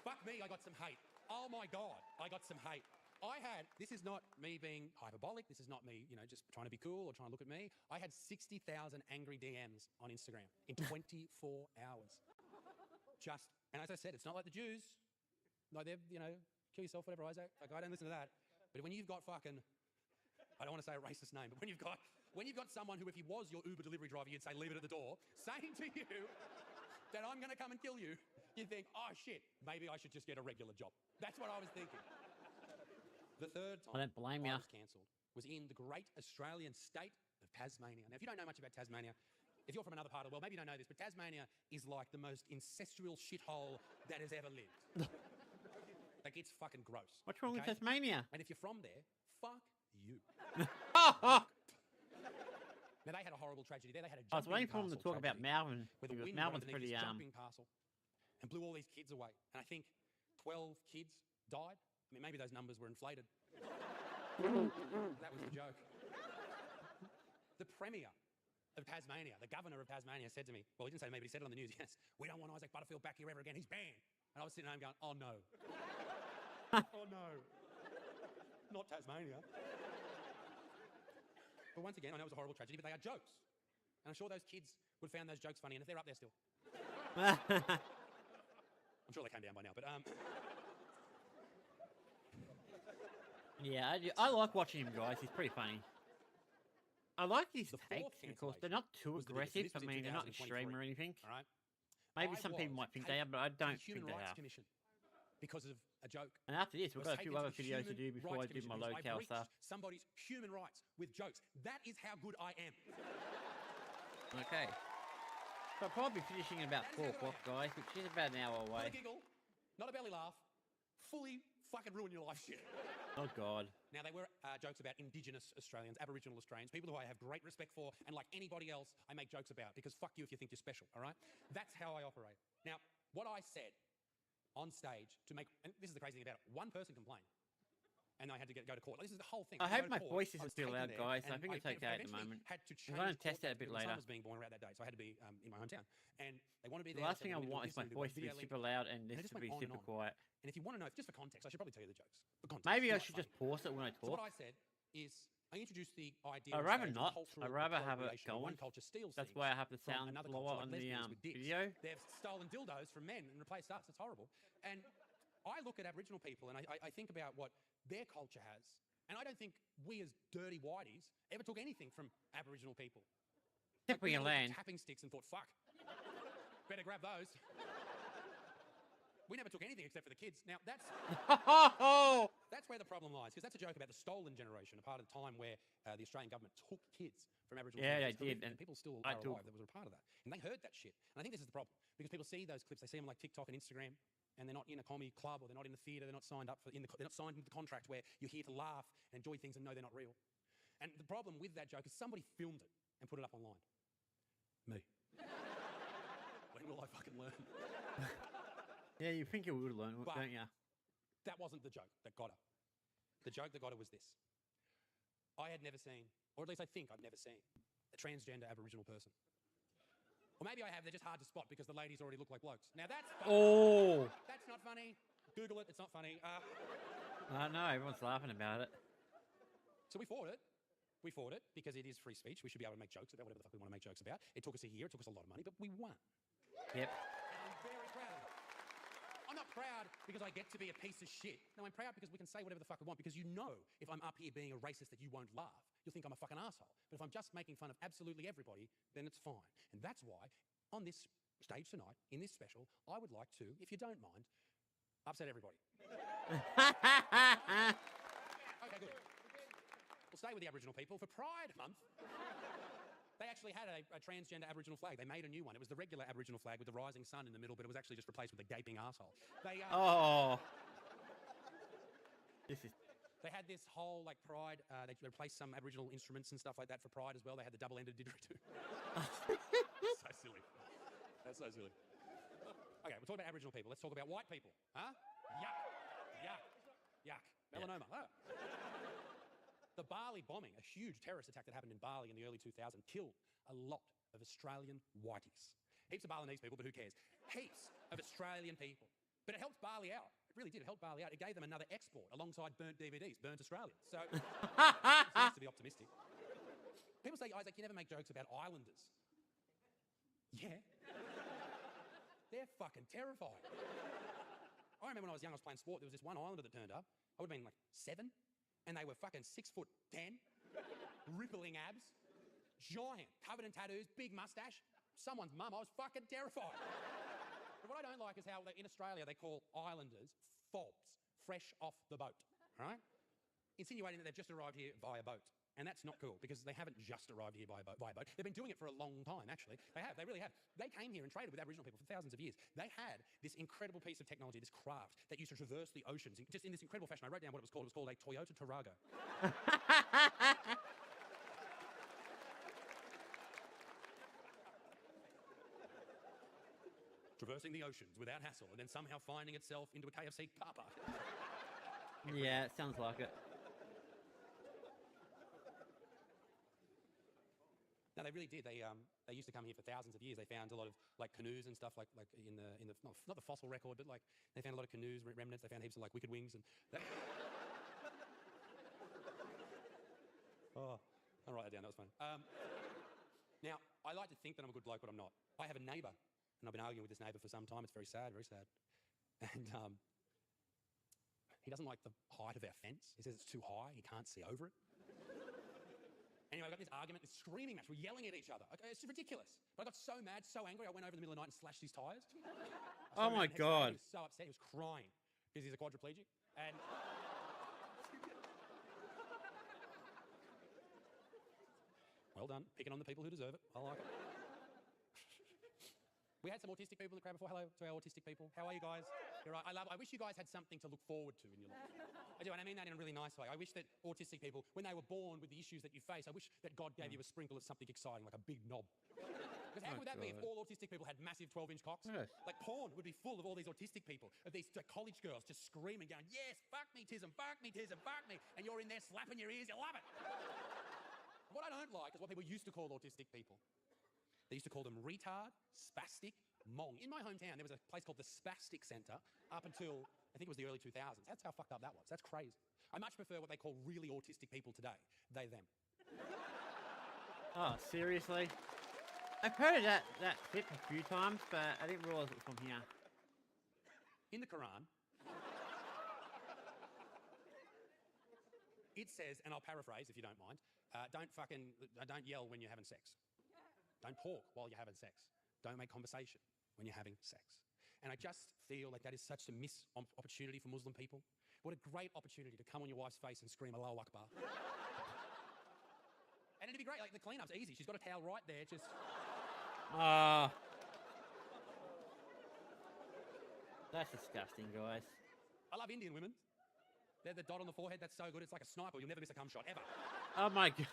Fuck me, I got some hate. Oh my God, I got some hate. This is not me being hyperbolic, this is not me, just trying to be cool or trying to look at me. I had 60,000 angry DMs on Instagram in 24 hours. And as I said, it's not like the Jews. Like they're, kill yourself, whatever, Isaac. Like, I don't listen to that. But when you've got fucking, I don't want to say a racist name, but when you've got someone who, if he was your Uber delivery driver, you'd say, leave it at the door, saying to you that I'm going to come and kill you, you think, oh shit, maybe I should just get a regular job. That's what I was thinking. The third time I don't blame you. I was cancelled was in the great Australian state of Tasmania. Now, if you don't know much about Tasmania, if you're from another part of the world, maybe you don't know this, but Tasmania is like the most incestual shithole that has ever lived. Like, it's fucking gross. What's wrong with Tasmania? And if you're from there, fuck you. Now, they had a horrible tragedy there. They had a jumping I was waiting for him to talk about tragedy Melbourne. where the Because wind Melbourne's rode underneath pretty, this jumping parcel and blew all these kids away. And I think 12 kids died. I mean, maybe those numbers were inflated. That was the joke. The Premier of Tasmania, the Governor of Tasmania, said to me, well, he didn't say to me, but he said it on the news, yes, we don't want Isaac Butterfield back here ever again. He's banned. And I was sitting at home going, oh, no. Oh, no. Not Tasmania. But once again, I know it was a horrible tragedy, but they are jokes. And I'm sure those kids would have found those jokes funny, and if they're up there still. I'm sure they came down by now, but... Yeah, I like watching him, guys. He's pretty funny. I like his takes, of course. They're not too aggressive. I mean, they're not extreme or anything. All right. Maybe some people might think they are, but I don't think they are. Commission because of a joke. And after this, we've got a few other videos to do before I do my LolCow stuff. Somebody's human rights with jokes. That is how good I am. Okay. So I'll probably be finishing in about 4 o'clock, guys, which is about an hour Not a away. giggle, not a belly laugh. Fully fucking ruin your life shit. Oh, God. Now, they were jokes about Indigenous Australians, Aboriginal Australians, people who I have great respect for, and like anybody else, I make jokes about, because fuck you if you think you're special, all right? That's how I operate. Now, what I said on stage to make, and this is the crazy thing about it, one person complained, and I had to go to court. Like, this is the whole thing. I hope my voice isn't still loud, guys. I think it's okay at the moment. Had to I'm going to test that a bit My son later. was being born around that day, so I had to be in my hometown. And they want to be The there. last so thing I they want do is my this, they do voice to be video link. super loud and And this it just to be went on super and on. quiet. And if you want to know, just for context, I should probably tell you the jokes. For context, Maybe I not should funny. just pause it when I So what talk. I said is, I introduced the idea. I'd on rather stage of not. cultural I'd rather have it appropriation, where going. one culture steals That's things why I have the from sound another lower culture, like on the lesbians with dicks. video. They've stolen dildos from men and replaced us. It's horrible. And I look at Aboriginal people and I think about what their culture has. And I don't think we as dirty whiteys ever took anything from Aboriginal people. Except for we your looked at land. tapping sticks and thought, fuck, better grab those. We never took anything except for the kids. Now, that's where the problem lies, because that's a joke about the stolen generation, a part of the time where the Australian government took kids from Aboriginal Yeah, communities. they did. And people still are alive that was a part of that. And they heard that shit. And I think this is the problem, because people see those clips, they see them on like TikTok and Instagram, and they're not in a comedy club or they're not in the theatre, they're not signed up they're not signed into the contract where you're here to laugh and enjoy things and know they're not real. And the problem with that joke is somebody filmed it and put it up online. Me. When will I fucking learn? Yeah, you think you would learn, But don't you? that wasn't the joke that got her. The joke that got her was this. I had never seen, or at least I think I've never seen, a transgender Aboriginal person. Or maybe I have, they're just hard to spot because the ladies already look like blokes. Now that's funny. Oh! That's not funny. Google it, it's not funny. No, everyone's laughing about it. So we fought it. We fought it because it is free speech. We should be able to make jokes about whatever the fuck we want to make jokes about. It took us a year, it took us a lot of money, but we won. Yep. And I'm very proud of it. I'm not proud because I get to be a piece of shit. No, I'm proud because we can say whatever the fuck we want, because you know if I'm up here being a racist that you won't laugh. You'll think I'm a fucking asshole. But if I'm just making fun of absolutely everybody, then it's fine. And that's why on this stage tonight, in this special, I would like to, if you don't mind, upset everybody. Okay, good. We'll stay with the Aboriginal people. For Pride Month, they actually had a transgender Aboriginal flag. They made a new one. It was the regular Aboriginal flag with the rising sun in the middle, but it was actually just replaced with a gaping arsehole. They, Oh. This is... They had this whole, like, Pride, they replaced some Aboriginal instruments and stuff like that for Pride as well. They had the double-ended didgeridoo. So silly. That's so silly. Okay, we'll talk about Aboriginal people. Let's talk about white people. Huh? Yuck. Yuck. Yuck. Melanoma. Yeah. The Bali bombing, a huge terrorist attack that happened in Bali in the early 2000s, killed a lot of Australian whiteys. Heaps of Balinese people, but who cares? Heaps of Australian people. But it helped Bali out. It really did. It helped Bali out. It gave them another export alongside burnt DVDs, burnt Australia. So it's nice to be optimistic. People say, Isaac, you never make jokes about islanders. Yeah. They're fucking terrifying. I remember when I was young, I was playing sport. There was this one islander that turned up. I would have been like 7. And they were fucking 6'10", rippling abs, giant, covered in tattoos, big mustache. Someone's mum. I was fucking terrified. But what I don't like is how in Australia they call islanders fobs, fresh off the boat, right? Insinuating that they've just arrived here via boat. And that's not cool, because they haven't just arrived here by boat. They've been doing it for a long time, actually. They have, they really have. They came here and traded with Aboriginal people for thousands of years. They had this incredible piece of technology, this craft, that used to traverse the oceans, just in this incredible fashion. I wrote down what it was called. It was called a Toyota Tarago. Traversing the oceans without hassle, and then somehow finding itself into a KFC car park. Yeah, it sounds like it. No, they really did. They used to come here for thousands of years. They found a lot of like canoes and stuff like in the not the fossil record, but like they found a lot of canoes remnants. They found heaps of like wicked wings and. Oh, I'll write that down. That was fun. Now I like to think that I'm a good bloke, but I'm not. I have a neighbour, and I've been arguing with this neighbour for some time. It's very sad, and he doesn't like the height of our fence. He says it's too high. He can't see over it. Anyway, I got this argument, this screaming match. We're yelling at each other. Okay, it's ridiculous. But I got so mad, so angry, I went over in the middle of the night and slashed his tyres. Oh my God. He was so upset. He was crying because he's a quadriplegic. And well done, picking on the people who deserve it. I like it. We had some autistic people in the crowd before. Hello to our autistic people. How are you guys? You're right. I wish you guys had something to look forward to in your life. I do, and I mean that in a really nice way. I wish that autistic people, when they were born with the issues that you face, I wish that God gave you a sprinkle of something exciting, like a big knob. Because how would that be if all autistic people had massive 12-inch cocks? Yes. Like porn would be full of all these autistic people, of these college girls just screaming, going, yes, fuck me, tism, fuck me, tism, fuck me. And you're in there slapping your ears, you love it. What I don't like is what people used to call autistic people. They used to call them retard, spastic, mong. In my hometown, there was a place called the Spastic Centre up until, I think it was the early 2000s. That's how fucked up that was. That's crazy. I much prefer what they call really autistic people today. They, them. Oh, seriously? I've heard of that clip a few times, but I didn't realise it was from here. In the Quran, it says, and I'll paraphrase if you don't mind, don't yell when you're having sex. Don't talk while you're having sex. Don't make conversation when you're having sex. And I just feel like that is such a missed opportunity for Muslim people. What a great opportunity to come on your wife's face and scream Allahu Akbar. And it'd be great, like the cleanup's easy. She's got a towel right there, just... That's disgusting, guys. I love Indian women. They're the dot on the forehead, that's so good. It's like a sniper. You'll never miss a cum shot, ever. Oh my god.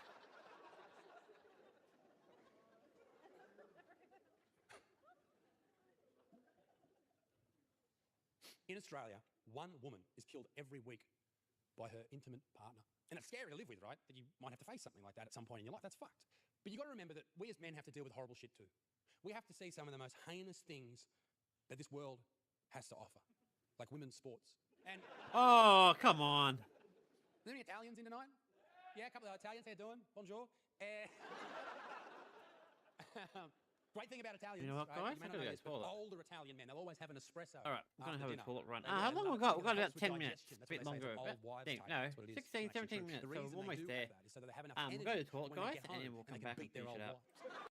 In Australia, one woman is killed every week by her intimate partner. And it's scary to live with, right? That you might have to face something like that at some point in your life. That's fucked. But you've got to remember that we as men have to deal with horrible shit too. We have to see some of the most heinous things that this world has to offer, like women's sports. And Oh, come on. are there any Italians in tonight? Yeah, a couple of Italians. How you doing? Bonjour. Great thing about Italians, You know what, right? guys? You may I not gotta know go this, but toilet. older Italian men, they'll always have an espresso. All right, I'm going to after have a dinner. toilet run. They How get long another we got? We've got thing that about helps with 10 minutes. digestion. A That's bit what they say longer. is About old wives' 10, tale. no, That's what it is. 16, It's actually 17 true. minutes. The So reason we're they almost do there. that is so that they have enough We'll energy go to the toilet, when they guys, get and then home we'll and they come can back beat and their finish old it up. wives.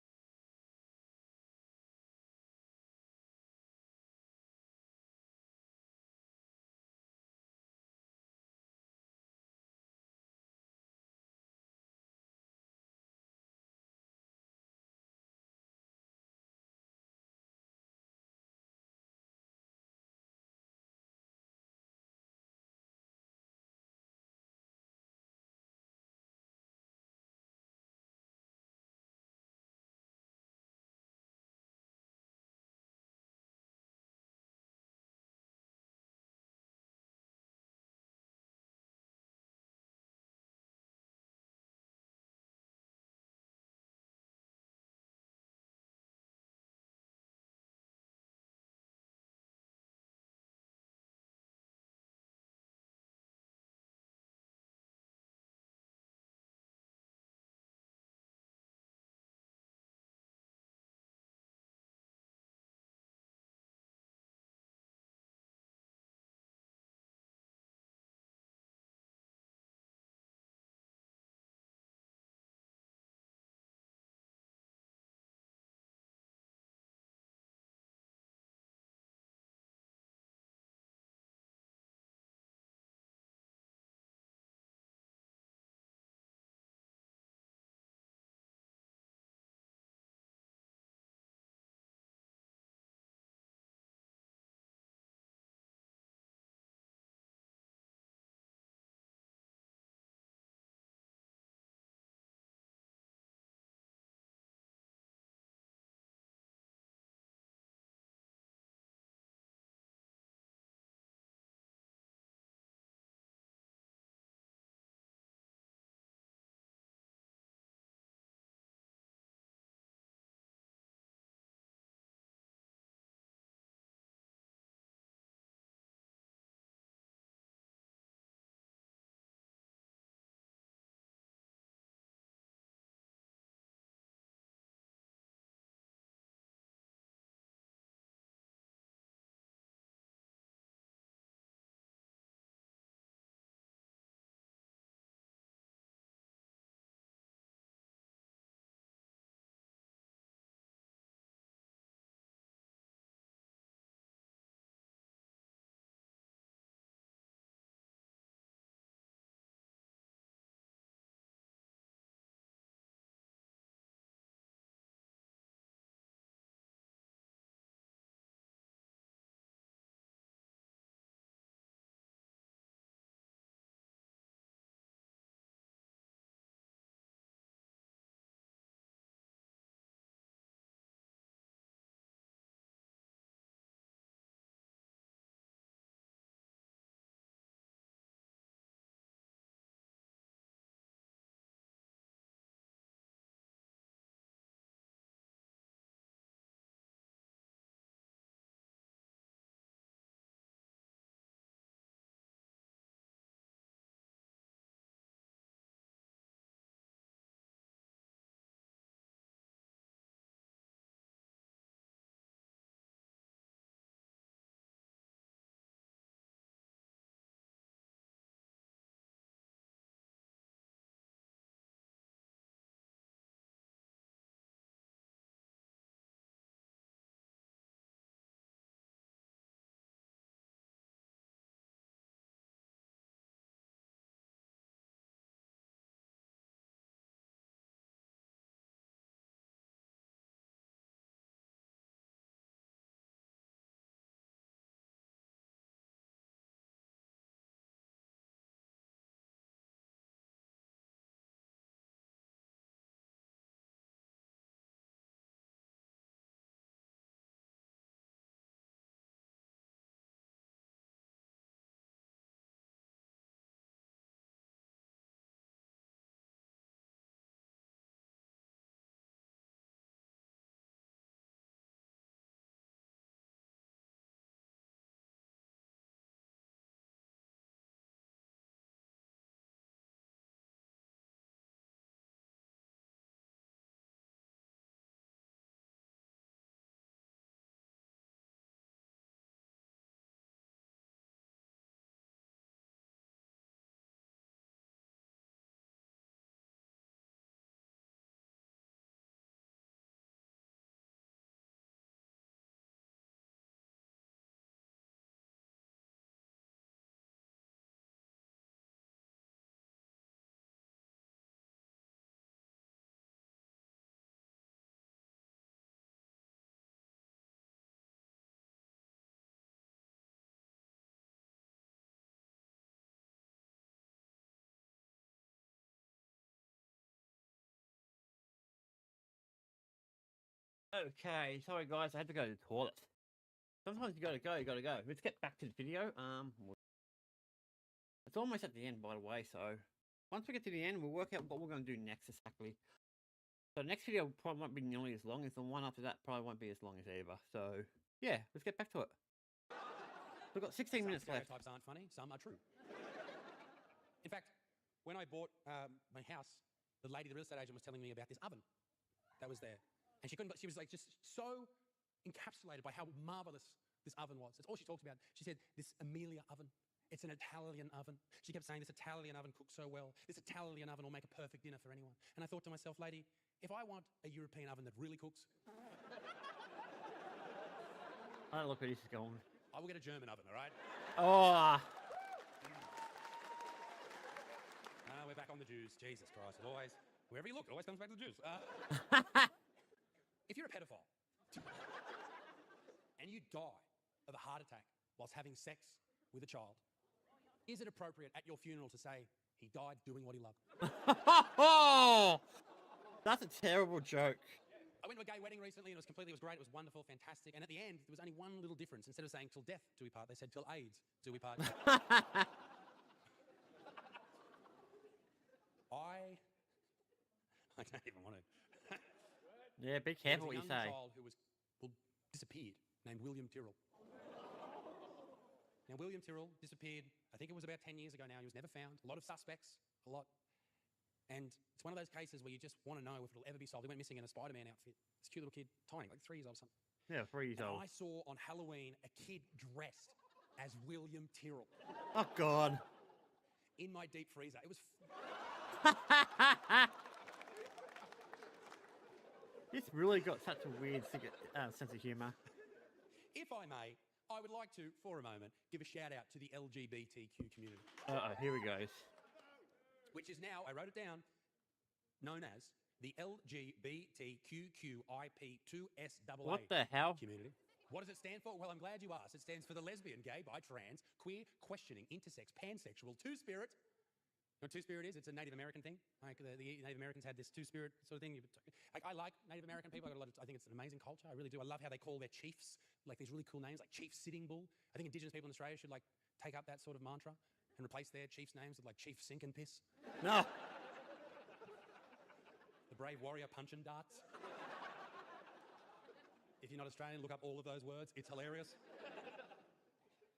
Okay, sorry guys, I had to go to the toilet. Sometimes you gotta go. Let's get back to the video. It's almost at the end, by the way, so once we get to the end, we'll work out what we're gonna do next exactly. So the next video probably won't be nearly as long as the one after that probably won't be as long as either. So yeah, let's get back to it. We've got 16 minutes left. Stereotypes aren't funny, some are true. In fact, when I bought my house, the lady, the real estate agent, was telling me about this oven that was there. And she was like just so encapsulated by how marvelous this oven was. That's all she talked about. She said, this Amelia oven, it's an Italian oven. She kept saying this Italian oven cooks so well. This Italian oven will make a perfect dinner for anyone. And I thought to myself, lady, if I want a European oven that really cooks, I don't look where this is going. I will get a German oven, all right? Oh, We're back on the Jews. Jesus Christ. It always, wherever you look, it always comes back to the Jews. If you're a pedophile and you die of a heart attack whilst having sex with a child, is it appropriate at your funeral to say he died doing what he loved? that's a terrible joke. I went to a gay wedding recently and it was great, it was wonderful, fantastic. And at the end, there was only one little difference. Instead of saying till death do we part, they said till AIDS do we part. I don't even want to. Yeah, be There careful was what a you young say. child who was disappeared, named William Tyrrell. Now, William Tyrrell disappeared, I think it was about 10 years ago now. He was never found. A lot of suspects, a lot. And it's one of those cases where you just want to know if it'll ever be solved. He went missing in a Spider-Man outfit. This cute little kid, tiny, like 3 years old or something. Yeah, 3 years And old. I saw on Halloween a kid dressed as William Tyrrell Oh God. in my deep freezer. It was... This really got such a weird sense of humour. If I may, I would like to, for a moment, give a shout out to the LGBTQ community. Here we go. Which is now, I wrote it down, known as the LGBTQQIP2SAA What the hell? community. What does it stand for? Well, I'm glad you asked. It stands for the lesbian, gay, bi, trans, queer, questioning, intersex, pansexual, two-spirit. You know what two-spirit is? It's a Native American thing. Like the Native Americans had this two-spirit sort of thing. I like Native American people. I think it's an amazing culture. I really do. I love how they call their chiefs like these really cool names, like Chief Sitting Bull. I think Indigenous people in Australia should like take up that sort of mantra and replace their chiefs' names with like Chief Sink and Piss. No. The Brave Warrior Punch and Darts. If you're not Australian, look up all of those words. It's hilarious.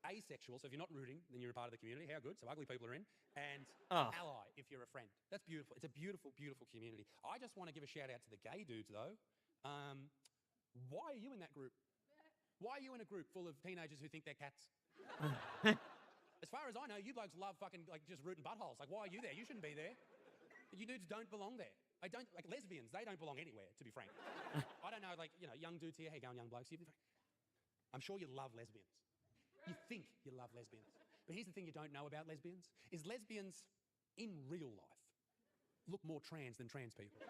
Asexual, so if you're not rooting, then you're a part of the community. How good. So ugly people are in. And ally, if you're a friend. That's beautiful. It's a beautiful, beautiful community. I just want to give a shout out to the gay dudes, though. Why are you in that group? Why are you in a group full of teenagers who think they're cats? As far as I know, you blokes love fucking, like, just rooting buttholes. Like, why are you there? You shouldn't be there. You dudes don't belong there. Like, lesbians, they don't belong anywhere, to be frank. I don't know, like, you know, young dudes here. How you going, young blokes? I'm sure you love lesbians. You think you love lesbians. But here's the thing you don't know about lesbians, is lesbians in real life look more trans than trans people.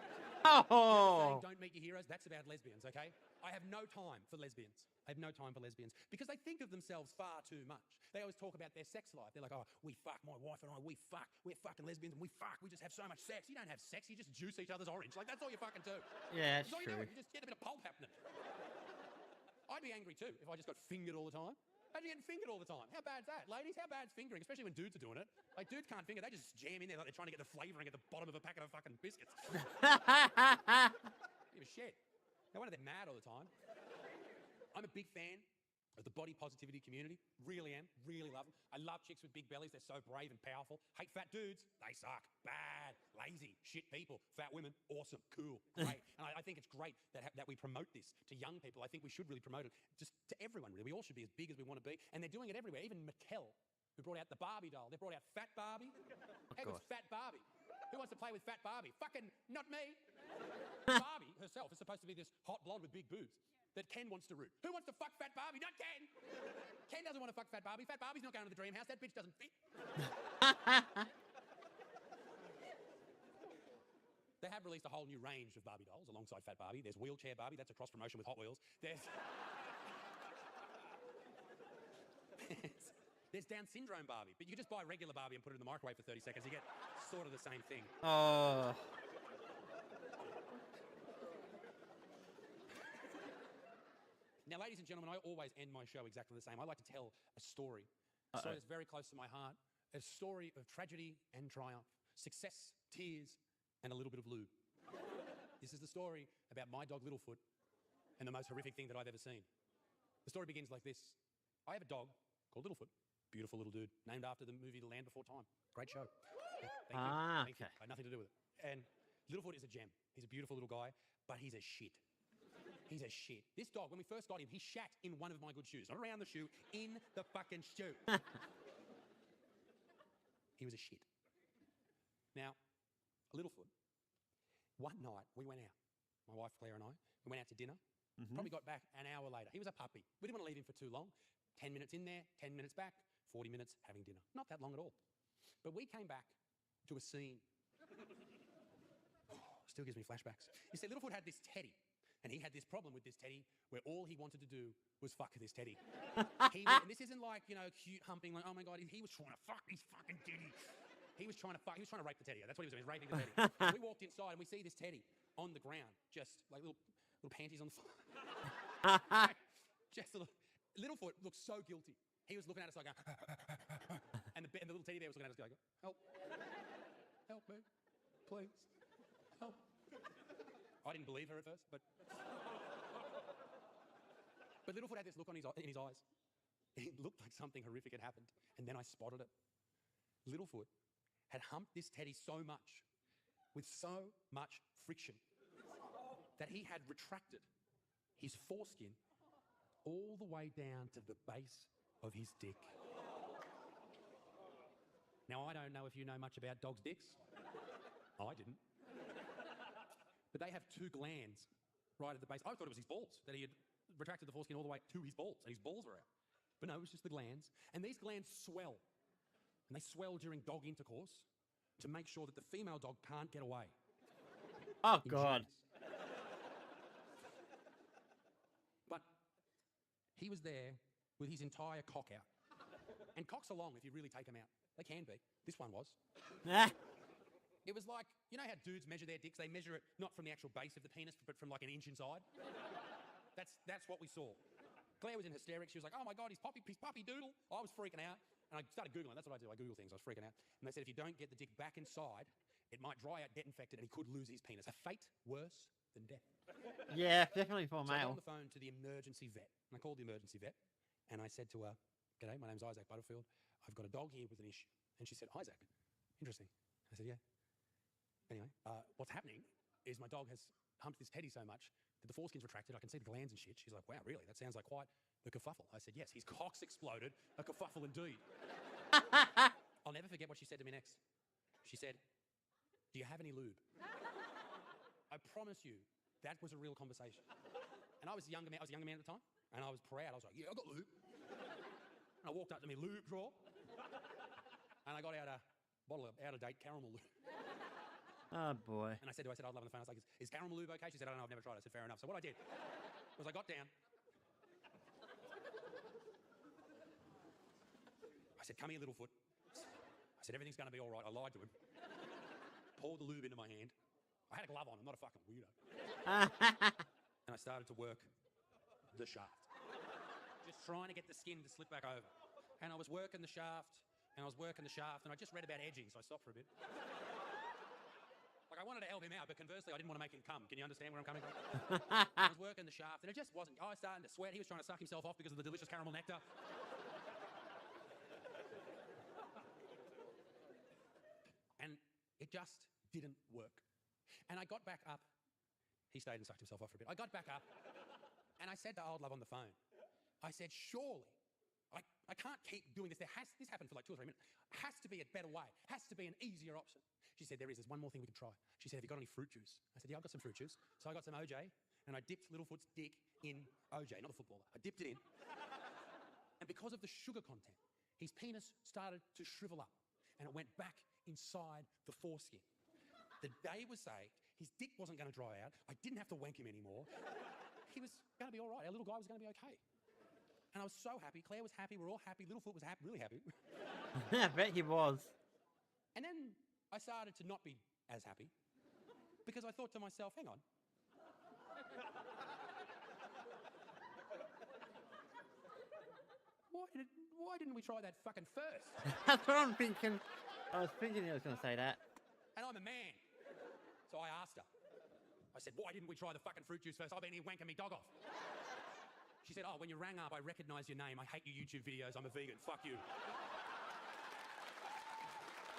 Oh. Don't meet your heroes, that's about lesbians, okay? I have no time for lesbians. I have no time for lesbians because they think of themselves far too much. They always talk about their sex life. They're like, oh, we fuck, my wife and I, we fuck. We're fucking lesbians and we fuck. We just have so much sex. You don't have sex, you just juice each other's orange. Like, that's all you fucking do. Yeah, that's all you do. true. You just get a bit of pulp happening. I'd be angry too if I just got fingered all the time. Imagine getting fingered all the time. How bad's that? Ladies, how bad's fingering? Especially when dudes are doing it. Like, dudes can't finger. They just jam in there like they're trying to get the flavouring at the bottom of a packet of fucking biscuits. Give a shit. No wonder they're mad all the time. I'm a big fan of the body positivity community. Really am. Really love them. I love chicks with big bellies. They're so brave and powerful. Hate fat dudes. They suck. Bad. Lazy. Shit people. Fat women. Awesome. Cool. Great. And I think it's great that we promote this to young people. I think we should really promote it just to everyone, really. We all should be as big as we want to be. And they're doing it everywhere. Even Mattel, who brought out the Barbie doll. They brought out Fat Barbie. How good's Fat Barbie? Who wants to play with Fat Barbie? Fucking not me. Barbie herself is supposed to be this hot blonde with big boobs that Ken wants to root. Who wants to fuck Fat Barbie? Not Ken. Ken doesn't want to fuck Fat Barbie. Fat Barbie's not going to the dream house. That bitch doesn't fit. They have released a whole new range of Barbie dolls alongside Fat Barbie. There's Wheelchair Barbie. That's a cross promotion with Hot Wheels. There's Down Syndrome Barbie, but you can just buy regular Barbie and put it in the microwave for 30 seconds. You get sort of the same thing. Oh. Now, ladies and gentlemen, I always end my show exactly the same. I like to tell a story that's very close to my heart, a story of tragedy and triumph, success, tears, and a little bit of lube. This is the story about my dog Littlefoot and the most horrific thing that I've ever seen. The story begins like this. I have a dog called Littlefoot. Beautiful little dude, named after the movie The Land Before Time. Great show. Yeah, thank you. Thank you. I had nothing to do with it. And Littlefoot is a gem. He's a beautiful little guy, but he's a shit. He's a shit. This dog, when we first got him, he shat in one of my good shoes. Not around the shoe, in the fucking shoe. He was a shit. Now, Littlefoot, one night we went out, my wife Claire and I, we went out to dinner. Probably got back an hour later. He was a puppy. We didn't want to leave him for too long. 10 minutes in there, 10 minutes back, 40 minutes having dinner. Not that long at all. But we came back to a scene. Still gives me flashbacks. You see, Littlefoot had this teddy, and he had this problem with this teddy where all he wanted to do was fuck this teddy. And this isn't like, you know, cute humping, like, oh my God, he was trying to fuck this fucking teddy. He was trying to rape the teddy. That's what he was doing, he was raping the teddy. We walked inside and we see this teddy on the ground, just like little panties on the floor. Just a little. Littlefoot looked so guilty. He was looking at us like, and the little teddy bear was looking at us going, help. Help me. Please. Help. I didn't believe her at first, but Littlefoot had this look in his eyes. It looked like something horrific had happened, and then I spotted it. Littlefoot had humped this teddy so much, with so much friction, that he had retracted his foreskin all the way down to the base of his dick. Now, I don't know if you know much about dogs' dicks. I didn't. But they have two glands right at the base. I thought it was his balls, that he had retracted the foreskin all the way to his balls, and his balls were out. But no, it was just the glands. And these glands swell. And they swell during dog intercourse to make sure that the female dog can't get away. Oh, God. But he was there with his entire cock out. And cocks are long if you really take them out. They can be. This one was. It was like, you know how dudes measure their dicks? They measure it not from the actual base of the penis, but from like an inch inside. That's what we saw. Claire was in hysterics. She was like, oh my God, he's puppy doodle. I was freaking out. And I started Googling. That's what I do. I Google things. I was freaking out. And they said if you don't get the dick back inside, it might dry out, get infected, and he could lose his penis. A fate worse than death. Yeah, definitely for a So I got on male. the phone to the emergency vet. And I called the emergency vet. And I said to her, g'day, my name's Isaac Butterfield. I've got a dog here with an issue. And she said, Isaac, interesting. I said, yeah. Anyway, what's happening is my dog has humped this teddy so much that the foreskin's retracted. I can see the glands and shit. She's like, wow, really? That sounds like quite a kerfuffle. I said, yes, his cock's exploded. A kerfuffle indeed. I'll never forget what she said to me next. She said, do you have any lube? I promise you, that was a real conversation. And I was a younger man at the time, and I was proud. I was like, yeah, I got lube. And I walked up to my lube drawer, and I got out a bottle of out-of-date caramel lube. Oh, boy. And I said to her, I love on the phone, I was like, is caramel lube okay? She said, I don't know, I've never tried it. I said, fair enough. So what I did was I got down. I said, come here, Littlefoot. I said, everything's going to be all right. I lied to him. Poured the lube into my hand. I had a glove on. I'm not a fucking weirdo. And I started to work the shaft. Just trying to get the skin to slip back over. And I was working the shaft, and I just read about edging, so I stopped for a bit. Like, I wanted to help him out, but conversely, I didn't want to make him come. Can you understand where I'm coming from? I was working the shaft, and it just wasn't. I was starting to sweat. He was trying to suck himself off because of the delicious caramel nectar. And it just didn't work. And I got back up. He stayed and sucked himself off for a bit. I got back up, and I said to old love on the phone, I said, surely, I can't keep doing this. This happened for like 2 or 3 minutes. Has to be a better way. Has to be an easier option. She said, there's one more thing we can try. She said, have you got any fruit juice? I said, yeah, I've got some fruit juice. So I got some OJ, and I dipped Littlefoot's dick in OJ, not the footballer. I dipped it in. And because of the sugar content, his penis started to shrivel up, and it went back inside the foreskin. The day was saved. His dick wasn't going to dry out. I didn't have to wank him anymore. He was going to be all right. Our little guy was going to be okay. And I was so happy. Claire was happy. We were all happy. Littlefoot was happy, really happy. I bet he was. And then I started to not be as happy because I thought to myself, hang on. why didn't we try that fucking first? That's what I'm thinking. I was thinking he was going to say that. And I'm a man. So I asked her. I said, why didn't we try the fucking fruit juice first? I've been here wanking me dog off. She said, oh, when you rang up, I recognised your name. I hate your YouTube videos. I'm a vegan. Fuck you.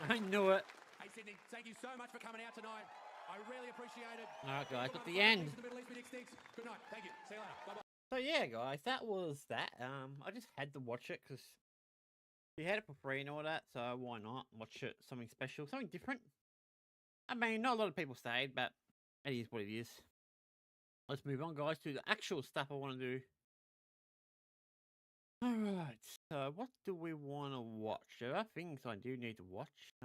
I knew it. Hey, Sydney, thank you so much for coming out tonight. I really appreciate it. All right, guys, at the Motherfucking end. peace in the Middle East, big sticks. Good night. Thank you. See you later. Bye-bye. So yeah, guys, that was that. I just had to watch it because you had it for free and all that, so why not watch it? Something special, something different. I mean, not a lot of people stayed, but it is what it is. Let's move on, guys, to the actual stuff I want to do. All right, so what do we want to watch? There are things I do need to watch.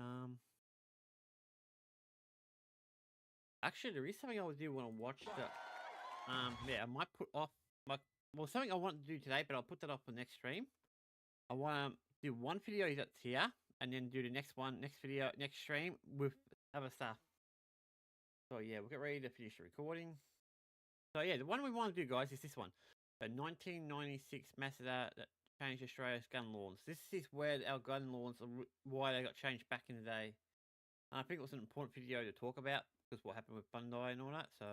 Actually, there is something I do want to watch that. Yeah, I might put off something I want to do today, but I'll put that off for next stream. I want to do one video that's here, and then do the next video, next stream with other stuff. So yeah, we'll get ready to finish the recording. So yeah, the one we want to do, guys, is this one. The 1996 massacre that changed Australia's gun laws. This is where our gun laws, why they got changed back in the day. And I think it was an important video to talk about, because what happened with Bundy and all that, so...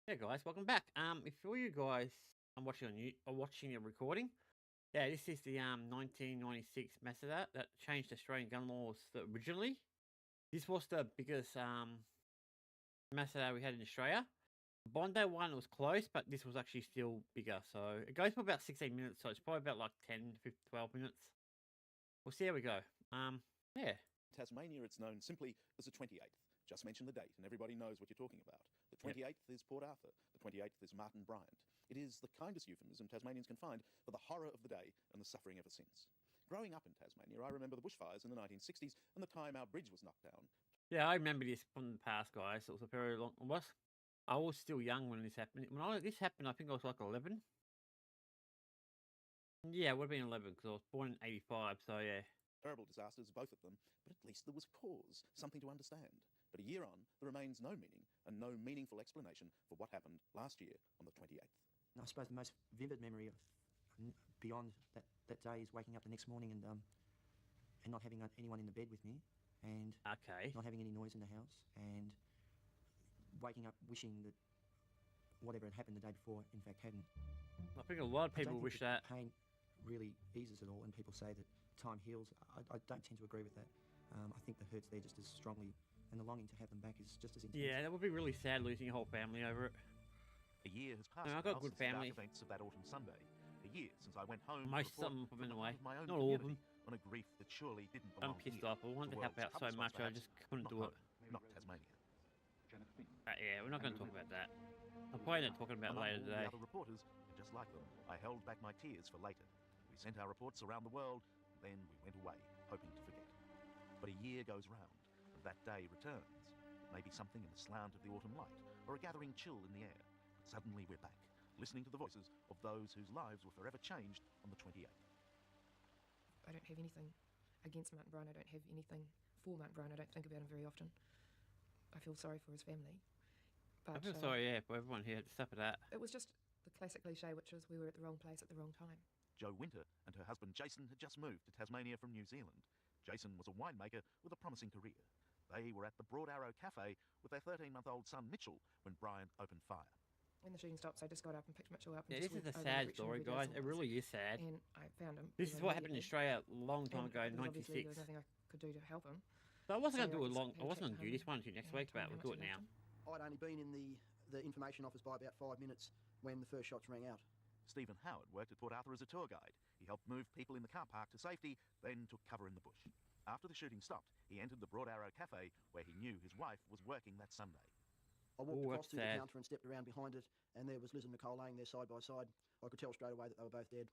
Yeah, guys, welcome back. If all you guys are watching a recording, yeah, this is the 1996 massacre that changed Australian gun laws. Originally, this was the biggest massacre we had in Australia. The Bondi one was close, but this was actually still bigger. So it goes for about 16 minutes, so it's probably about like 10, 15, 12 minutes. We'll see how we go. Yeah. Tasmania, it's known simply as the 28th. Just mention the date and everybody knows what you're talking about. The 28th is Port Arthur. The 28th is Martin Bryant. It is the kindest euphemism Tasmanians can find for the horror of the day and the suffering ever since. Growing up in Tasmania, I remember the bushfires in the 1960s and the time our bridge was knocked down. Yeah, I remember this from the past, guys. It was a very long... I was still young when this happened. When this happened, I think I was like 11. Yeah, it would have been 11 because I was born in 85, so yeah. Terrible disasters, both of them, but at least there was cause, something to understand. But a year on, there remains no meaning and no meaningful explanation for what happened last year on the 28th. I suppose the most vivid memory of beyond that day is waking up the next morning and not having anyone in the bed with me, and not having any noise in the house, and waking up wishing that whatever had happened the day before, in fact, hadn't. I think a lot of people wish that. Pain really eases it all, and people say that time heals. I don't tend to agree with that. I think the hurt's there just as strongly, and the longing to have them back is just as intense. Yeah, that would be really sad losing your whole family over it. A year has passed. I've got a good family. Events of that autumn Sunday. A year since I went home. Most of them in a way. My own Not all of them. On a grief that surely didn't belong I'm pissed here. off. I wanted to help out so much, I just couldn't do it. Not Tasmania. Yeah, we're not going to talk about that. I'm probably not talking about it later today. The other reporters, just like them, I held back my tears for later. We sent our reports around the world, then we went away, hoping to forget. But a year goes round, and that day returns. Maybe something in the slant of the autumn light, or a gathering chill in the air. But suddenly we're back, listening to the voices of those whose lives were forever changed on the 28th. I don't have anything against Martin Bryant. I don't have anything for Martin Bryant. I don't think about him very often. I feel sorry for his family. But, I feel sorry, yeah, for everyone here to suffer that. It was just the classic cliche, which is we were at the wrong place at the wrong time. Jo Winter and her husband Jason had just moved to Tasmania from New Zealand. Jason was a winemaker with a promising career. They were at the Broad Arrow Cafe with their 13-month-old son Mitchell when Bryant opened fire. When the shooting stopped, I just got up and picked Mitchell up. And Yeah, just this is went a over sad the story, direction guys. of It really is sad. And I found him. This is what happened in Australia a long time ago, in Obviously, there was 96. nothing I could do to help him. So I wasn't So going to do I it just I wasn't had going to to do this one until next week, but we'll do it now. I'd only been in the information office by about 5 minutes when the first shots rang out. Stephen Howard worked at Port Arthur as a tour guide. He helped move people in the car park to safety, then took cover in the bush. After the shooting stopped, he entered the Broad Arrow Cafe where he knew his wife was working that Sunday. I walked across to the sad. counter and stepped around behind it, and there was Liz and Nicole laying there side by side. I could tell straight away that they were both dead.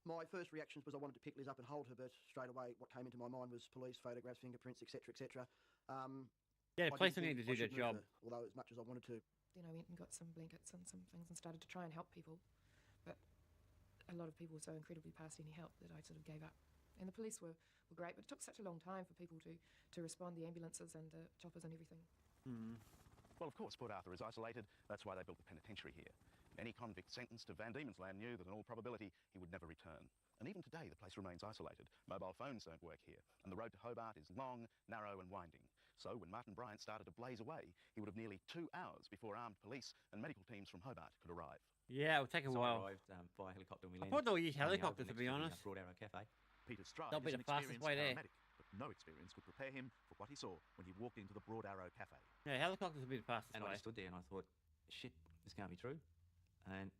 My first reactions was I wanted to pick Liz up and hold her, but straight away what came into my mind was police, photographs, fingerprints, etc., etc. Yeah, the police need to do their job. Although as much as I wanted to. Then I went and got some blankets and some things and started to try and help people. But a lot of people were so incredibly past any help that I sort of gave up. And the police were great, but it took such a long time for people to respond, the ambulances and the choppers and everything. Well, of course, Port Arthur is isolated. That's why they built the penitentiary here. Any convict sentenced to Van Diemen's Land knew that in all probability he would never return. And even today, the place remains isolated. Mobile phones don't work here, and the road to Hobart is long, narrow and winding. So when Martin Bryant started to blaze away, he would have nearly 2 hours before armed police and medical teams from Hobart could arrive. Yeah, it would take a So while. I arrived via helicopter and we I landed. thought they'll use on the helicopters, to oval be next honest. the Broad Arrow Cafe. Peter Stride That'll be is the an fastest experienced way there. paramedic, but no experience could prepare him for what he saw when he walked into the Broad Arrow Cafe. Yeah, helicopters will be the fastest And way. I just stood there and I thought, shit, this can't be true. And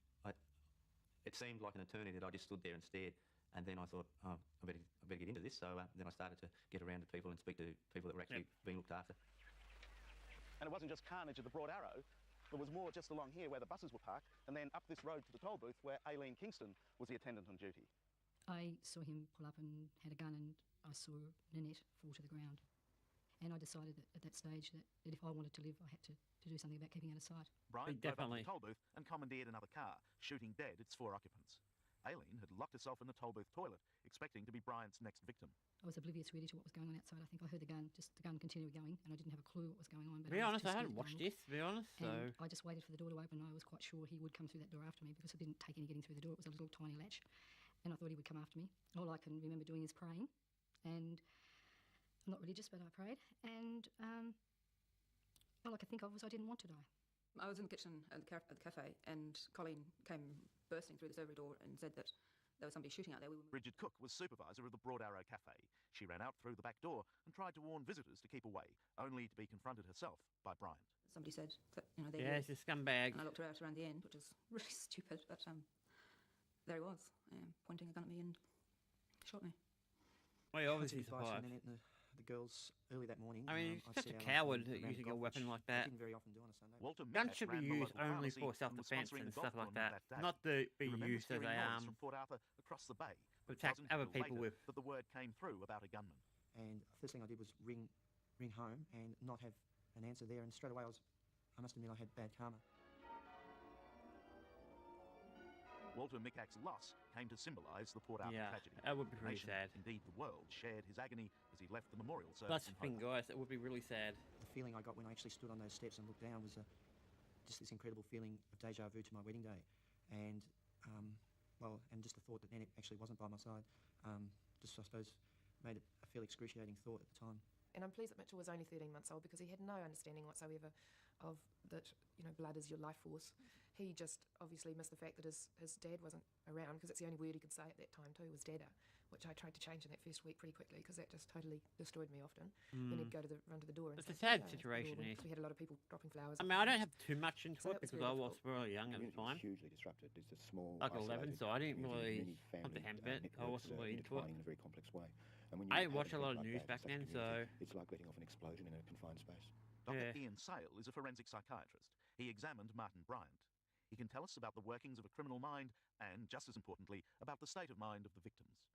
it seemed like an eternity that I just stood there and stared. And then I thought, oh, I better get into this. So then I started to get around to people and speak to people that were actually being looked after. And it wasn't just carnage at the Broad Arrow. There was more just along here where the buses were parked, and then up this road to the toll booth where Aileen Kingston was the attendant on duty. I saw him pull up and had a gun, and I saw Nanette fall to the ground. And I decided that at that stage that if I wanted to live, I had to do something about keeping out of sight. Bryant drove up to the toll booth and commandeered another car, shooting dead its 4 occupants. Aileen had locked herself in the toll booth toilet, expecting to be Bryant's next victim. I was oblivious really to what was going on outside. I think I heard the gun continue going, and I didn't have a clue what was going on. But To be honest, I hadn't watched this, to be honest, so... And I just waited for the door to open. I was quite sure he would come through that door after me because it didn't take any getting through the door. It was a little tiny latch, and I thought he would come after me. All I can remember doing is praying, and I'm not religious, but I prayed, and all I could think of was I didn't want to die. I was in the kitchen at the cafe, and Colleen came bursting through the server door and said that there was somebody shooting out there. Bridget Cook was supervisor of the Broad Arrow Cafe. She ran out through the back door and tried to warn visitors to keep away, only to be confronted herself by Bryant. Somebody said that, there yeah, he it's a scumbag. And I looked around the end, which is really stupid, but there he was, pointing a gun at me and shot me. Well, he obviously advice survived. from the girls early that morning. I mean, he's I'd such a set out coward around using a golf, weapon which like I that. didn't very often do on a Sunday. Walter Guns Mick should be ran the used local only pharmacy for and was self-defense sponsoring and the golf stuff like tournament that. day. Not to be He remembers used as hearing a noise from Port Arthur across the bay. attack Wasn't other until people later with. that the word came through about a gunman. And first thing I did was ring home and not have an answer there. And straight away I must admit I had bad karma. Walter Mickak's loss came to symbolise the Port Arthur tragedy. That would be The pretty nation, sad. Indeed, the world shared his agony as he left the memorial service. That's in the thing, Hobart. guys. It would be really sad. The feeling I got when I actually stood on those steps and looked down was just this incredible feeling of deja vu to my wedding day. And, and just the thought that Nanette actually wasn't by my side, just, I suppose, made it a fairly excruciating thought at the time. And I'm pleased that Mitchell was only 13 months old because he had no understanding whatsoever of that, blood is your life force. He just obviously missed the fact that his dad wasn't around, because it's the only word he could say at that time too, was dada, which I tried to change in that first week pretty quickly because that just totally destroyed me often. Then he'd go to run to the door and It's say, a sad "Dada," at the situation, door, yes. we had a lot of people dropping flowers. I mean, I don't have too much into So it that was because very I was difficult. really young at the time. Hugely disrupted. It's a small, Like 11, isolated so I didn't community, really many comprehend family, it. I networks, wasn't really into it. intertwining in a very complex way. And when I you didn't have watch a lot of event news like back that in then, such a so... community, it's like letting off an explosion in a confined space. Dr. Ian Sale is a forensic psychiatrist. He examined Martin Bryant. He can tell us about the workings of a criminal mind and, just as importantly, about the state of mind of the victims.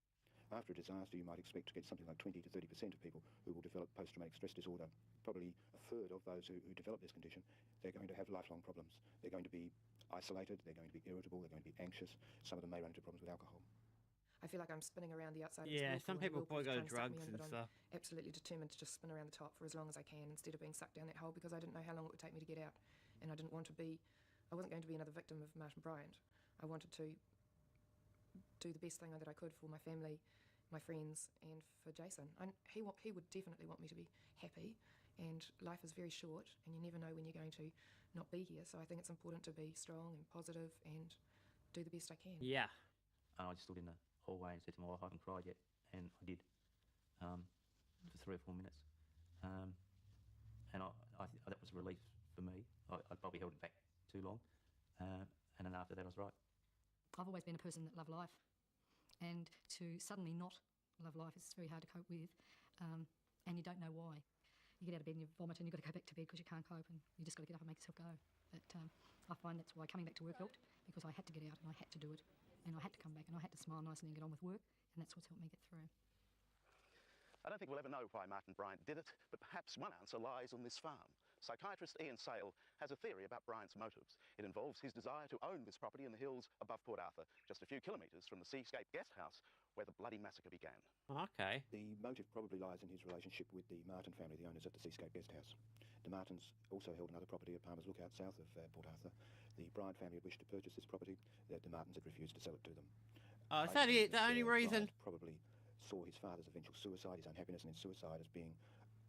After a disaster, you might expect to get something like 20 to 30% of people who will develop post-traumatic stress disorder. Probably a third of those who develop this condition, they're going to have lifelong problems. They're going to be isolated, they're going to be irritable, they're going to be anxious. Some of them may run into problems with alcohol. I feel like I'm spinning around the outside. Yeah, of this some people whirlpool, probably go to trying suck me drugs in, and but stuff. I'm absolutely determined to just spin around the top for as long as I can instead of being sucked down that hole, because I didn't know how long it would take me to get out, and I wasn't going to be another victim of Martin Bryant. I wanted to do the best thing that I could for my family, my friends, and for Jason. He would definitely want me to be happy, and life is very short, and you never know when you're going to not be here, so I think it's important to be strong and positive and do the best I can. Yeah. And I just stood in the hallway and said to my wife, I haven't cried yet, and I did, for 3 or 4 minutes. And that was a relief for me. I probably held it back too long, and then after that I was right. I've always been a person that loved life, and to suddenly not love life is very hard to cope with, and you don't know why. You get out of bed and you vomit and you've got to go back to bed because you can't cope, and you just got to get up and make yourself go. But I find that's why coming back to work helped, because I had to get out and I had to do it, and I had to come back and I had to smile nicely and get on with work, and that's what's helped me get through. I don't think we'll ever know why Martin Bryant did it, but perhaps one answer lies on this farm. Psychiatrist Ian Sale has a theory about Bryant's motives. It involves his desire to own this property in the hills above Port Arthur, just a few kilometres from the Seascape Guest House where the bloody massacre began. Okay. The motive probably lies in his relationship with the Martin family, the owners of the Seascape Guest House. De Martins also held another property at Palmer's Lookout south of Port Arthur. The Bryant family had wished to purchase this property. The De Martins had refused to sell it to them. Oh, is that it? The only reason? Bryant probably saw his father's eventual suicide, his unhappiness and his suicide, as being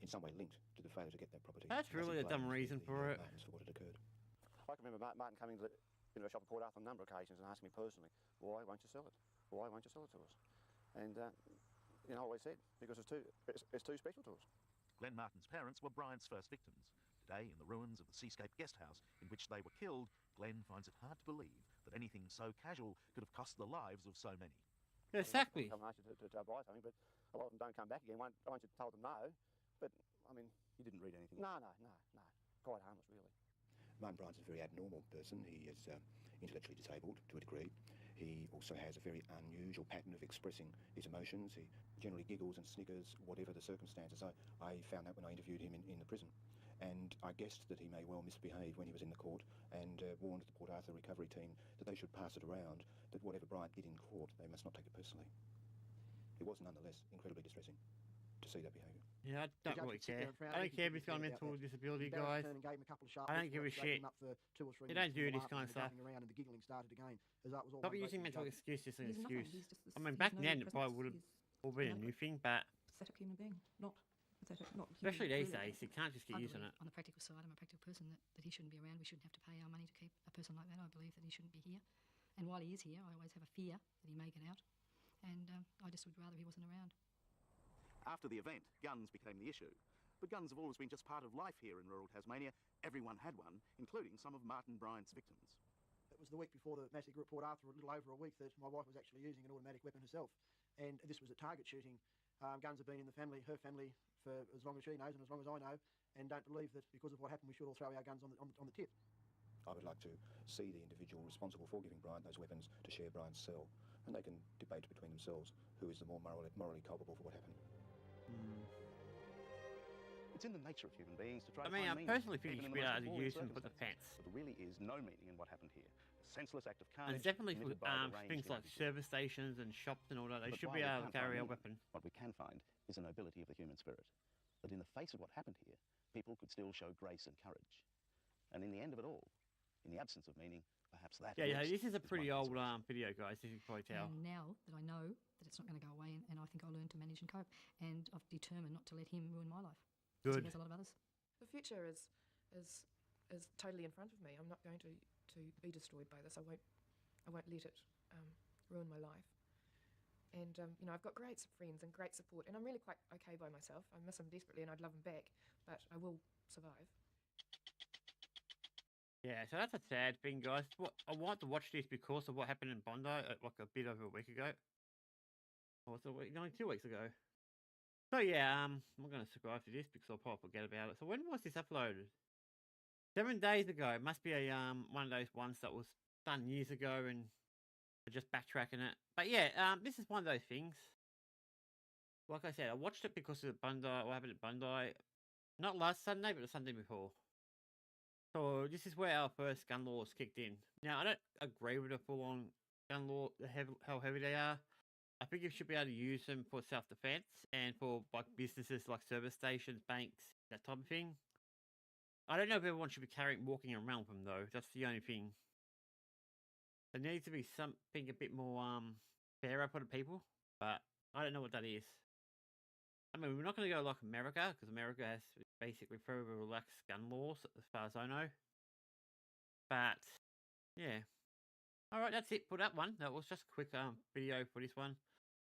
in some way linked to the failure to get that property. That's really a dumb reason for it. Martins for what had occurred. I can remember Martin coming to the shop at Port Arthur on a number of occasions and asking me personally, why won't you sell it? Why won't you sell it to us? And I always said, because it's too special to us. Glenn Martin's parents were Bryant's first victims. Today, in the ruins of the Seascape guest house in which they were killed, Glenn finds it hard to believe that anything so casual could have cost the lives of so many. Exactly. Come and ask you to buy something, but a lot of them don't come back again once you've told them no. But, I mean... You didn't read anything? No. Quite harmless, really. Martin Bryant's a very abnormal person. He is intellectually disabled to a degree. He also has a very unusual pattern of expressing his emotions. He generally giggles and snickers, whatever the circumstances. I found that when I interviewed him in the prison. And I guessed that he may well misbehave when he was in the court, and warned the Port Arthur recovery team that they should pass it around, that whatever Bryant did in court, they must not take it personally. It was nonetheless incredibly distressing to see that behaviour. Yeah, I don't really care. I don't care if he's got a mental disability, guys. I don't give a shit. They don't do this kind of stuff. Stop using mental excuses as an excuse. I mean, back then it probably would have all been a new thing, but... Pathetic human being, not especially these days, you can't just get used on it. On the practical side, I'm a practical person, that he shouldn't be around. We shouldn't have to pay our money to keep a person like that. I believe that he shouldn't be here. And while he is here, I always have a fear that he may get out. And I just would rather he wasn't around. After the event, guns became the issue. But guns have always been just part of life here in rural Tasmania. Everyone had one, including some of Martin Bryant's victims. It was the week before the massacre at Port Arthur, a little over a week, that my wife was actually using an automatic weapon herself. And this was a target shooting. Guns have been in the family, her family, for as long as she knows and as long as I know, and don't believe that because of what happened we should all throw our guns on the tip. I would like to see the individual responsible for giving Bryant those weapons to share Bryant's cell, and they can debate between themselves who is the more morally culpable for what happened. It's in the nature of human beings to try I mean, to I find personally meaning, think even you should be in the able to most use appalling them for the pants. circumstances. But there really is no meaning in what happened here. A senseless act of And carnage. it's definitely for committed by a range things like individual. service stations and shops and all that. They But should while be we able to can't carry a find weapon. meaning, what we can find is the nobility of the human spirit. That in the face of what happened here, people could still show grace and courage. And in the end of it all, in the absence of meaning, perhaps that... Yeah, this is a is pretty my old answer. video, guys. As you can probably tell. And now that I know that it's not going to go away, and I think I'll learn to manage and cope, and I've determined not to let him ruin my life. Good. There's a lot of others. The future is totally in front of me. I'm not going to be destroyed by this. I won't let it ruin my life. And I've got great friends and great support, and I'm really quite okay by myself. I miss him desperately, and I'd love him back, but I will survive. Yeah, so that's a sad thing, guys. I wanted to watch this because of what happened in Bondi like a bit over a week ago. Or was it a week? No, 2 weeks ago. So yeah, I'm not going to subscribe to this because I'll probably forget about it. So when was this uploaded? 7 days ago. It must be a one of those ones that was done years ago and I'm just backtracking it. But yeah, this is one of those things. Like I said, I watched it because of Bondi. What happened at Bondi? Not last Sunday, but the Sunday before. So this is where our first gun laws kicked in. Now I don't agree with the full-on gun law, how heavy they are. I think you should be able to use them for self-defense and for like businesses like service stations, banks, that type of thing. I don't know if everyone should be walking around with them though. That's the only thing. There needs to be something a bit more fairer for the people, but I don't know what that is. I mean, we're not going to go like America, because America has basically very relaxed gun laws, as far as I know. But, yeah. Alright, that's it for that one. That was just a quick video for this one.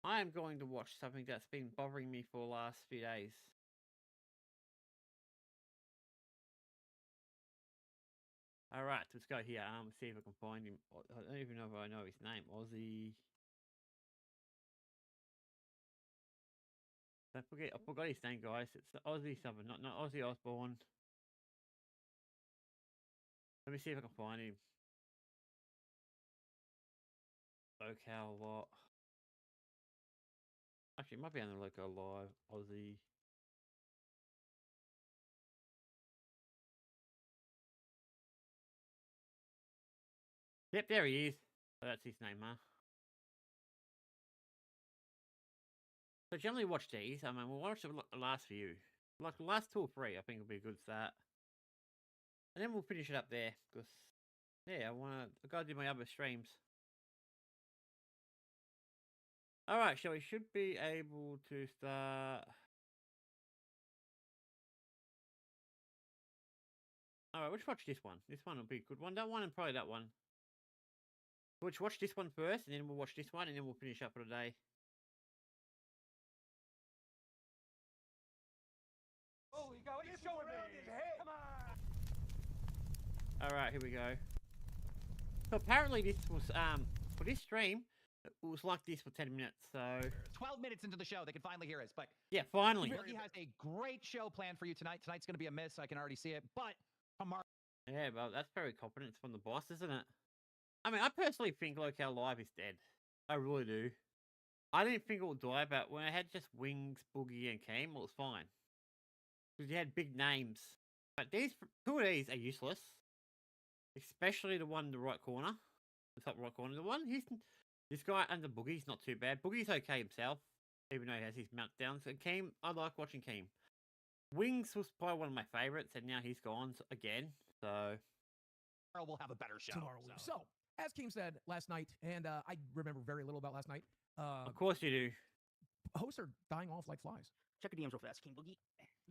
I am going to watch something that's been bothering me for the last few days. Alright, let's go here. See if I can find him. I don't even know if I know his name. Aussie... I forgot his name, guys. It's Aussie something, not Aussie Osborne. Let me see if I can find him. LolCow what? Actually, it might be on the LolCow Live. Aussie. Yep, there he is. Oh, that's his name, huh? So generally watch these. I mean, we'll watch the last few. Like the last 2 or 3, I think will be a good start. And then we'll finish it up there, because, yeah, I gotta do my other streams. Alright, so we should be able to start. Alright, let's watch this one. This one will be a good one. That one and probably that one. Let's watch this one first, and then we'll watch this one, and then we'll finish up for the day. Holy cow, what are you showing me? Come on! Alright, here we go. So apparently this was, for this stream, it was like this for 10 minutes, so... 12 minutes into the show, they can finally hear us, but... Yeah, finally. Ricky has a great show planned for you tonight. Tonight's going to be a miss, I can already see it, but tomorrow... Yeah, well, that's very confidence from the boss, isn't it? I mean, I personally think LolCow Live is dead. I really do. I didn't think it would die, but when I had just Wings, Boogie, and Keem, it was fine. Because you had big names. But these 2 of these are useless. Especially the one in the right corner. The top right corner. This guy under Boogie's not too bad. Boogie's okay himself, even though he has his meltdowns. And Keem, I like watching Keem. Wings was probably one of my favourites, and now he's gone again. So tomorrow we'll have a better show. So, as Keem said last night, and I remember very little about last night. Of course you do. Hosts are dying off like flies. Check your DMs real fast, King Boogie.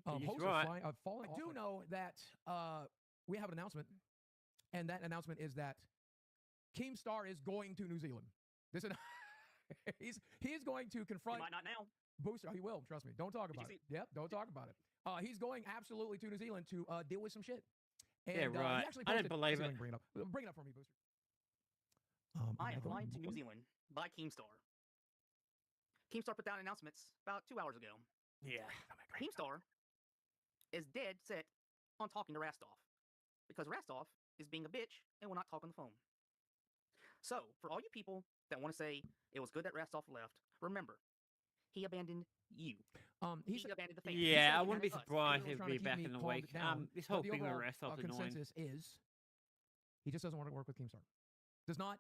Hosts are falling off. I do know that we have an announcement, and that announcement is that Keemstar is going to New Zealand. This is he's going to confront. He might not now. Booster, he will. Trust me. Don't talk about it. Yep, don't talk about it. He's going absolutely to New Zealand to deal with some shit. And, yeah, right. I didn't believe it. Bring it up for me, Booster. I am flying to New Zealand by Keemstar. Keemstar put down announcements about 2 hours ago. Yeah. Keemstar is dead set on talking to Rastov because Rastov is being a bitch and will not talk on the phone. So, for all you people that want to say it was good that Rastov left, remember, he abandoned you. He abandoned the family. Yeah, I wouldn't be surprised if he'd be back in a week. This whole thing with Rastov's annoying. Consensus is he just doesn't want to work with Keemstar. Does not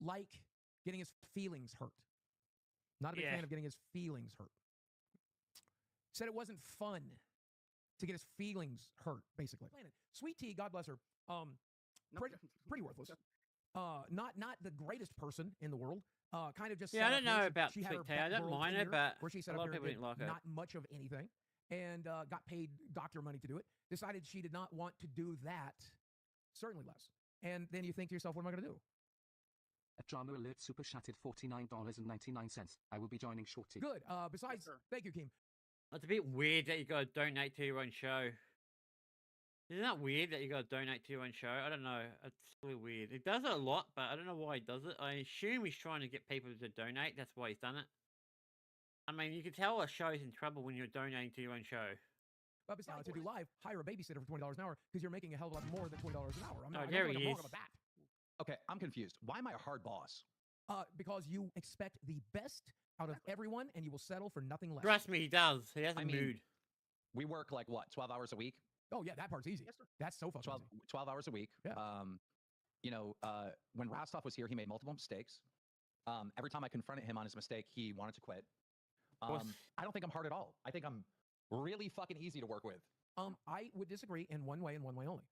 like getting his feelings hurt. Not a big fan of getting his feelings hurt. Said it wasn't fun to get his feelings hurt, basically. Sweet Tea, God bless her, pretty worthless. Not the greatest person in the world. Kind of just I don't know about Sweet Tea. I don't mind her, but where she set a lot up of people didn't like her. Not much of anything, and got paid doctor money to do it. Decided she did not want to do that. Certainly less. And then you think to yourself, what am I going to do? A drama alert super chatted $49.99. I will be joining shortly. Good. Besides, thank you, Keem. It's a bit weird that you got to donate to your own show. Isn't that weird that you got to donate to your own show? I don't know. It's really weird. It does it a lot, but I don't know why he does it. I assume he's trying to get people to donate. That's why he's done it. I mean, you can tell a show's in trouble when you're donating to your own show. But besides, to do live, hire a babysitter for $20 an hour because you're making a hell of a lot more than $20 an hour. I'm not there I'm he wrong is. about that. Okay, I'm confused. Why am I a hard boss? Because you expect the best out of everyone, and you will settle for nothing less. Trust me, he does. He has a mood. We work like, what, 12 hours a week? Oh, yeah, that part's easy. Yes, sir. That's so fucking 12 hours a week. Yeah. When Rastov was here, he made multiple mistakes. Every time I confronted him on his mistake, he wanted to quit. I don't think I'm hard at all. I think I'm really fucking easy to work with. I would disagree in one way and one way only.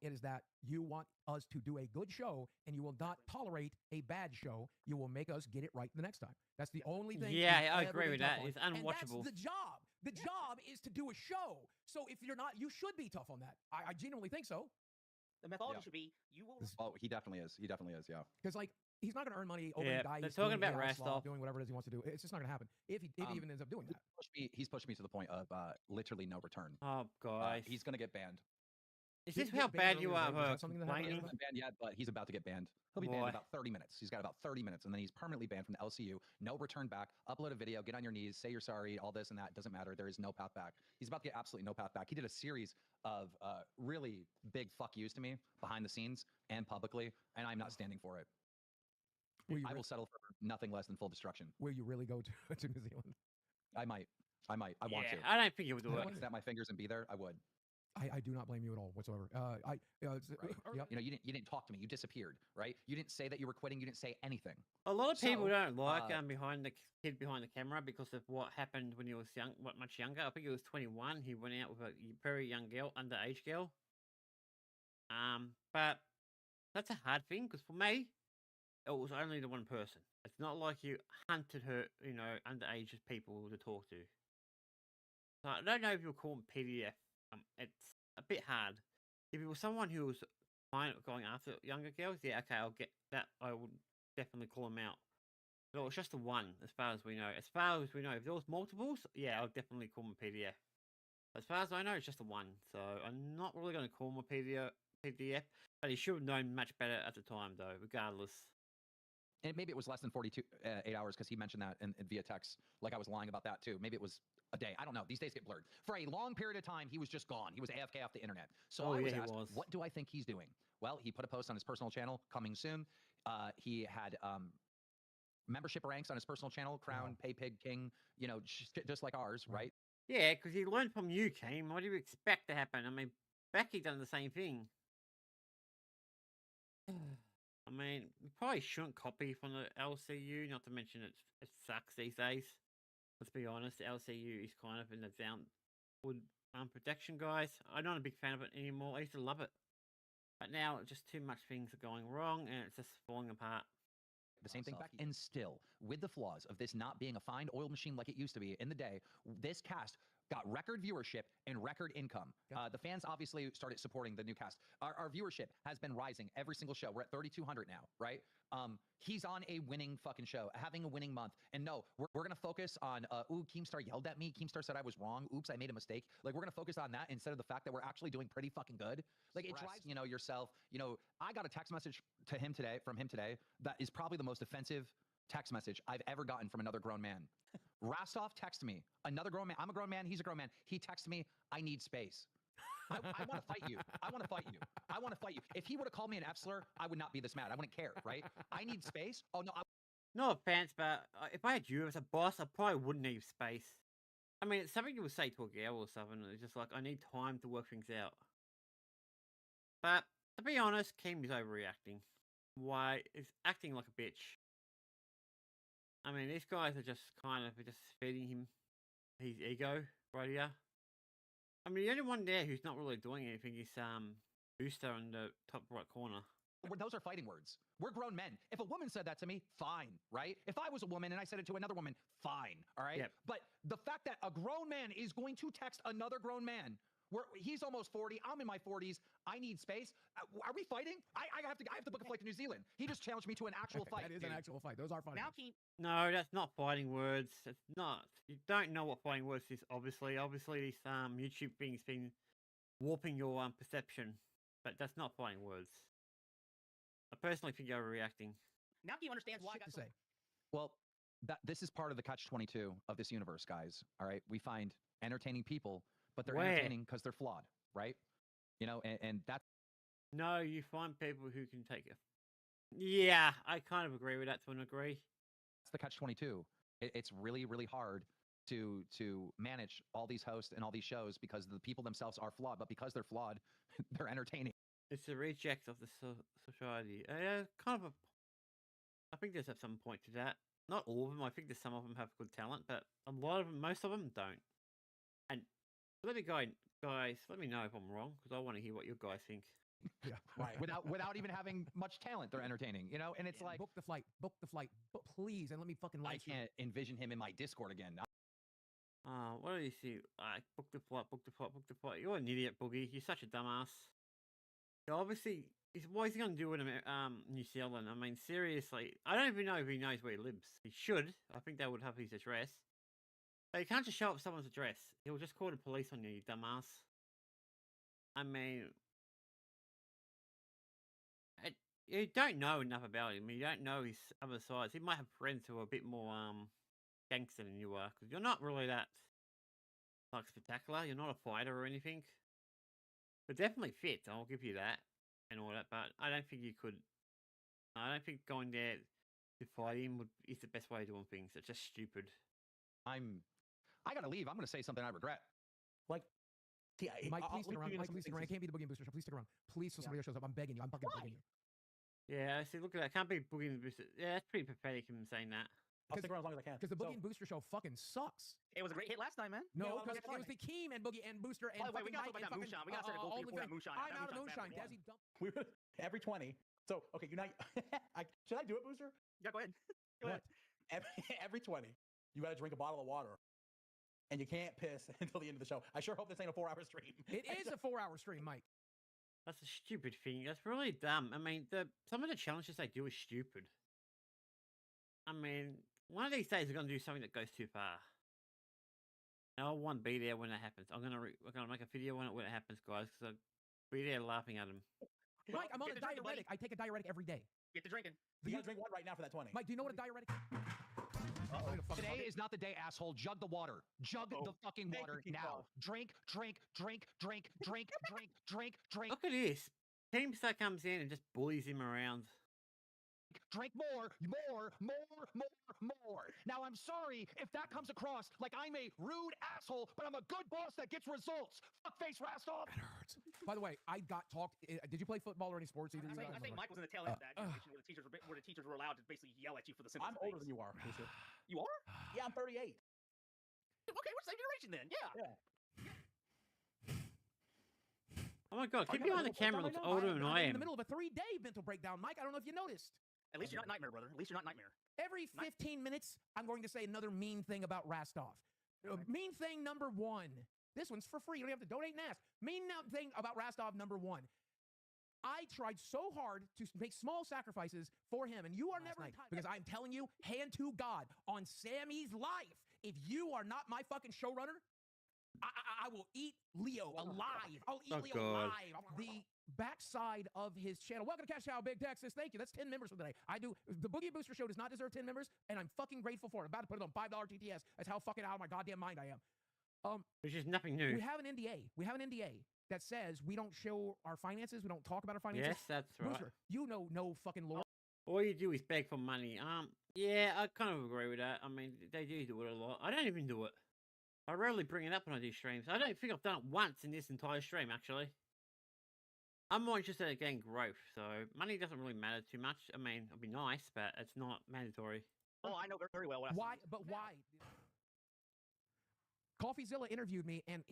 It is that you want us to do a good show, and you will not tolerate a bad show. You will make us get it right the next time. That's the only thing. Yeah, I agree with that. It's unwatchable. And that's the job. The job is to do a show. So if you're not, you should be tough on that. I genuinely think so. The methodology should be you will. Oh, he definitely is. He definitely is. Yeah. Because he's not going to earn money opening dice. They're talking about Rastov doing whatever it is he wants to do. It's just not going to happen. If he even ends up doing that. He's pushed me to the point of literally no return. Oh gosh. He's going to get banned. Is this how bad you are? He hasn't been banned yet, but he's about to get banned. He'll be banned in about 30 minutes. He's got about 30 minutes, and then he's permanently banned from the LCU. No return back. Upload a video, get on your knees, say you're sorry, all this and that. Doesn't matter. There is no path back. He's about to get absolutely no path back. He did a series of really big fuck yous to me behind the scenes and publicly, and I'm not standing for it. I will settle for nothing less than full destruction. Will you really go to New Zealand? I might. I want to. I don't think you would do it. Snap my fingers and be there. I would. I do not blame you at all whatsoever. Right. You know, you didn't talk to me. You disappeared, right? You didn't say that you were quitting. You didn't say anything. A lot of people So, don't like behind the kid behind the camera because of what happened when he was much younger. I think he was 21. He went out with a very young girl, underage girl. But that's a hard thing because for me, it was only the one person. It's not like you hunted her, you know, underage people to talk to. So I don't know if you'll call him PDF. It's a bit hard. If it was someone who was fine going after younger girls, yeah, okay, I'll get that. I would definitely call him out. But it was just the one, as far as we know. As far as we know, if there was multiples, yeah, I'll definitely call him a PDF. As far as I know, it's just the one. So I'm not really going to call him a PDF. But he should have known much better at the time, though, regardless. And maybe it was less than 8 hours because he mentioned that via text. Like I was lying about that too. Maybe it was a day. I don't know. These days get blurred. For a long period of time, he was just gone. He was AFK off the internet. So I was asked, what do I think he's doing? Well, he put a post on his personal channel, coming soon. He had membership ranks on his personal channel, Crown, Pay Pig King, you know, just like ours, right? Yeah, because he learned from you, Keem. What do you expect to happen? I mean, Becky done the same thing. I mean, you probably shouldn't copy from the LCU, not to mention it sucks these days. Let's be honest, the LCU is kind of in the downward protection, guys. I'm not a big fan of it anymore. I used to love it. But now, just too much things are going wrong, and it's just falling apart. The same thing back. And still, with the flaws of this not being a fine oil machine like it used to be in the day, this cast got record viewership and record income. The fans obviously started supporting the new cast. Our viewership has been rising every single show. We're at 3,200 now, right? He's on a winning fucking show, having a winning month. And no, we're going to focus on, ooh, Keemstar yelled at me. Keemstar said I was wrong. Oops, I made a mistake. Like, we're going to focus on that instead of the fact that we're actually doing pretty fucking good. Like, it drives, you know, yourself. You know, I got a text message from him today, that is probably the most offensive text message I've ever gotten from another grown man. Rostov texted me, another grown man. I'm a grown man. He's a grown man. He texted me, I need space. I want to fight you. I want to fight you. I want to fight you. If he would have called me an F slur, I would not be this mad. I wouldn't care, right? I need space. Oh, no. No offense, but if I had you as a boss, I probably wouldn't need space. I mean, it's something you would say to a girl or something. It's just like, I need time to work things out. But to be honest, Keem is overreacting. Why? He's acting like a bitch. I mean, these guys are just kind of just feeding him his ego right here. I mean, the only one there who's not really doing anything is Booster in the top right corner. Those are fighting words. We're grown men. If a woman said that to me, fine, right? If I was a woman and I said it to another woman, fine, all right? Yep. But the fact that a grown man is going to text another grown man, he's almost 40, I'm in my 40s, I need space. Are we fighting? I have to book a flight to New Zealand. He just challenged me to an actual fight. That is an actual fight. Those are fighting words. No, that's not fighting words. It's not. You don't know what fighting words is, obviously. Obviously, this YouTube thing's been warping your perception. But that's not fighting words. I personally think you're overreacting. Now do you understand why I got to say? Well, this is part of the catch-22 of this universe, guys. All right? We find entertaining people, but they're entertaining because they're flawed, right? You know, and that's... No, you find people who can take it. Yeah, I kind of agree with that to an degree. It's the catch-22. It's really, really hard to manage all these hosts and all these shows because the people themselves are flawed, but because they're flawed, they're entertaining. It's a reject of the society. Kind of a... I think there's some point to that. Not all of them. I think there's some of them have good talent, but a lot of them, most of them don't. And let me go, guys. Let me know if I'm wrong because I want to hear what you guys think. Yeah, right. without even having much talent, they're entertaining, you know. And it's like book the flight, please, and let me fucking live. I can't envision him in my Discord again. What do you see? Book the flight, book the flight, book the flight. You're an idiot, Boogie. You're such a dumbass. Obviously, what is he going to do in New Zealand? I mean, seriously, I don't even know if he knows where he lives. He should. I think they would have his address. But you can't just show up someone's address. He'll just call the police on you, you dumbass. I mean, you don't know enough about him. You don't know his other sides. He might have friends who are a bit more gangster than you are, because you're not really that like spectacular. You're not a fighter or anything. But definitely fit, I'll give you that, and all that, but I don't think you could... I don't think going there to fight him is the best way of doing things. It's just stupid. I gotta leave. I'm gonna say something I regret. Like, Mike, I'll please stick leave around. you Mike, some please stick around. I things. can't be the Boogie and Booster show. Please stick around. Please, till somebody else shows up. I'm begging you. I'm fucking begging you. Yeah, see, look at that. Can't be Boogie and Booster. Yeah, that's pretty pathetic him saying that. I'll stick around as long as I can. Because the Boogie and Booster show fucking sucks. It was a great hit last time, man. No, because it was the Keem and Boogie and Booster and By the way, we fucking gotta Mike talk and about fucking moonshine. We gotta set a goal for you for that moonshine. I'm That out of moonshine's moonshine. bad for Desi, We would every 20. So okay, you know, should I do it, Booster? Yeah, go ahead. Go ahead. Every 20, you got to drink a bottle of water, and you can't piss until the end of the show. I sure hope this ain't a 4-hour stream. It is a 4-hour stream, Mike. That's a stupid thing. That's really dumb. I mean, some of the challenges they do is stupid. I mean, one of these days we're gonna do something that goes too far. And I won't be there when it happens. We're gonna make a video on it when it happens, guys, because I'll be there laughing at them. Mike, I'm on a diuretic. I take a diuretic every day. Get to drinking. You got to drink one right now for that 20. Mike, do you know what a diuretic is? Today is not the day, asshole. Jug the water. Jug the fucking water now. Drink, drink, drink, drink, drink, drink, drink, drink. Look at this. Teamstar comes in and just bullies him around. Drink more, more, more, more, more. Now, I'm sorry if that comes across like I'm a rude asshole, but I'm a good boss that gets results. Fuckface Rastov. That hurts. By the way, I got talked. Did you play football or any sports either? I think Mike was in the tail end of that generation where the teachers were allowed to basically yell at you for the simplest I'm older than you are. Booster. You are? Yeah, I'm 38. Okay, we're the same generation then. Yeah. Oh my god, keep behind the camera looks older than I I'm in am. the middle of a 3-day mental breakdown, Mike. I don't know if you noticed. At least you're not Nightmare, brother. At least you're not Nightmare. Every 15 minutes, I'm going to say another mean thing about Rastov. Mean thing number 1. This one's for free. You don't have to donate and ask. Mean thing about Rastov number 1. I tried so hard to make small sacrifices for him, and you are never entitled. Because I'm telling you, hand to God, on Sammy's life, if you are not my fucking showrunner, I will eat Leo alive. I'll eat Leo alive. The backside of his channel. Welcome to Cash Cow, Big Texas. Thank you. That's 10 members for today. The Boogie Booster Show does not deserve 10 members, and I'm fucking grateful for it. I'm about to put it on $5 TTS. That's how fucking out of my goddamn mind I am. Which is nothing new. We have an NDA. We have an NDA that says we don't show our finances. We don't talk about our finances. Yes, that's right. Booster, you know no fucking law. All you do is beg for money. Yeah, I kind of agree with that. I mean, they do it a lot. I don't even do it. I rarely bring it up when I do streams. I don't think I've done it once in this entire stream, actually. I'm more interested in getting growth, so money doesn't really matter too much. I mean, it'd be nice, but it's not mandatory. Oh, I know very well what Why? But why? Coffeezilla interviewed me, and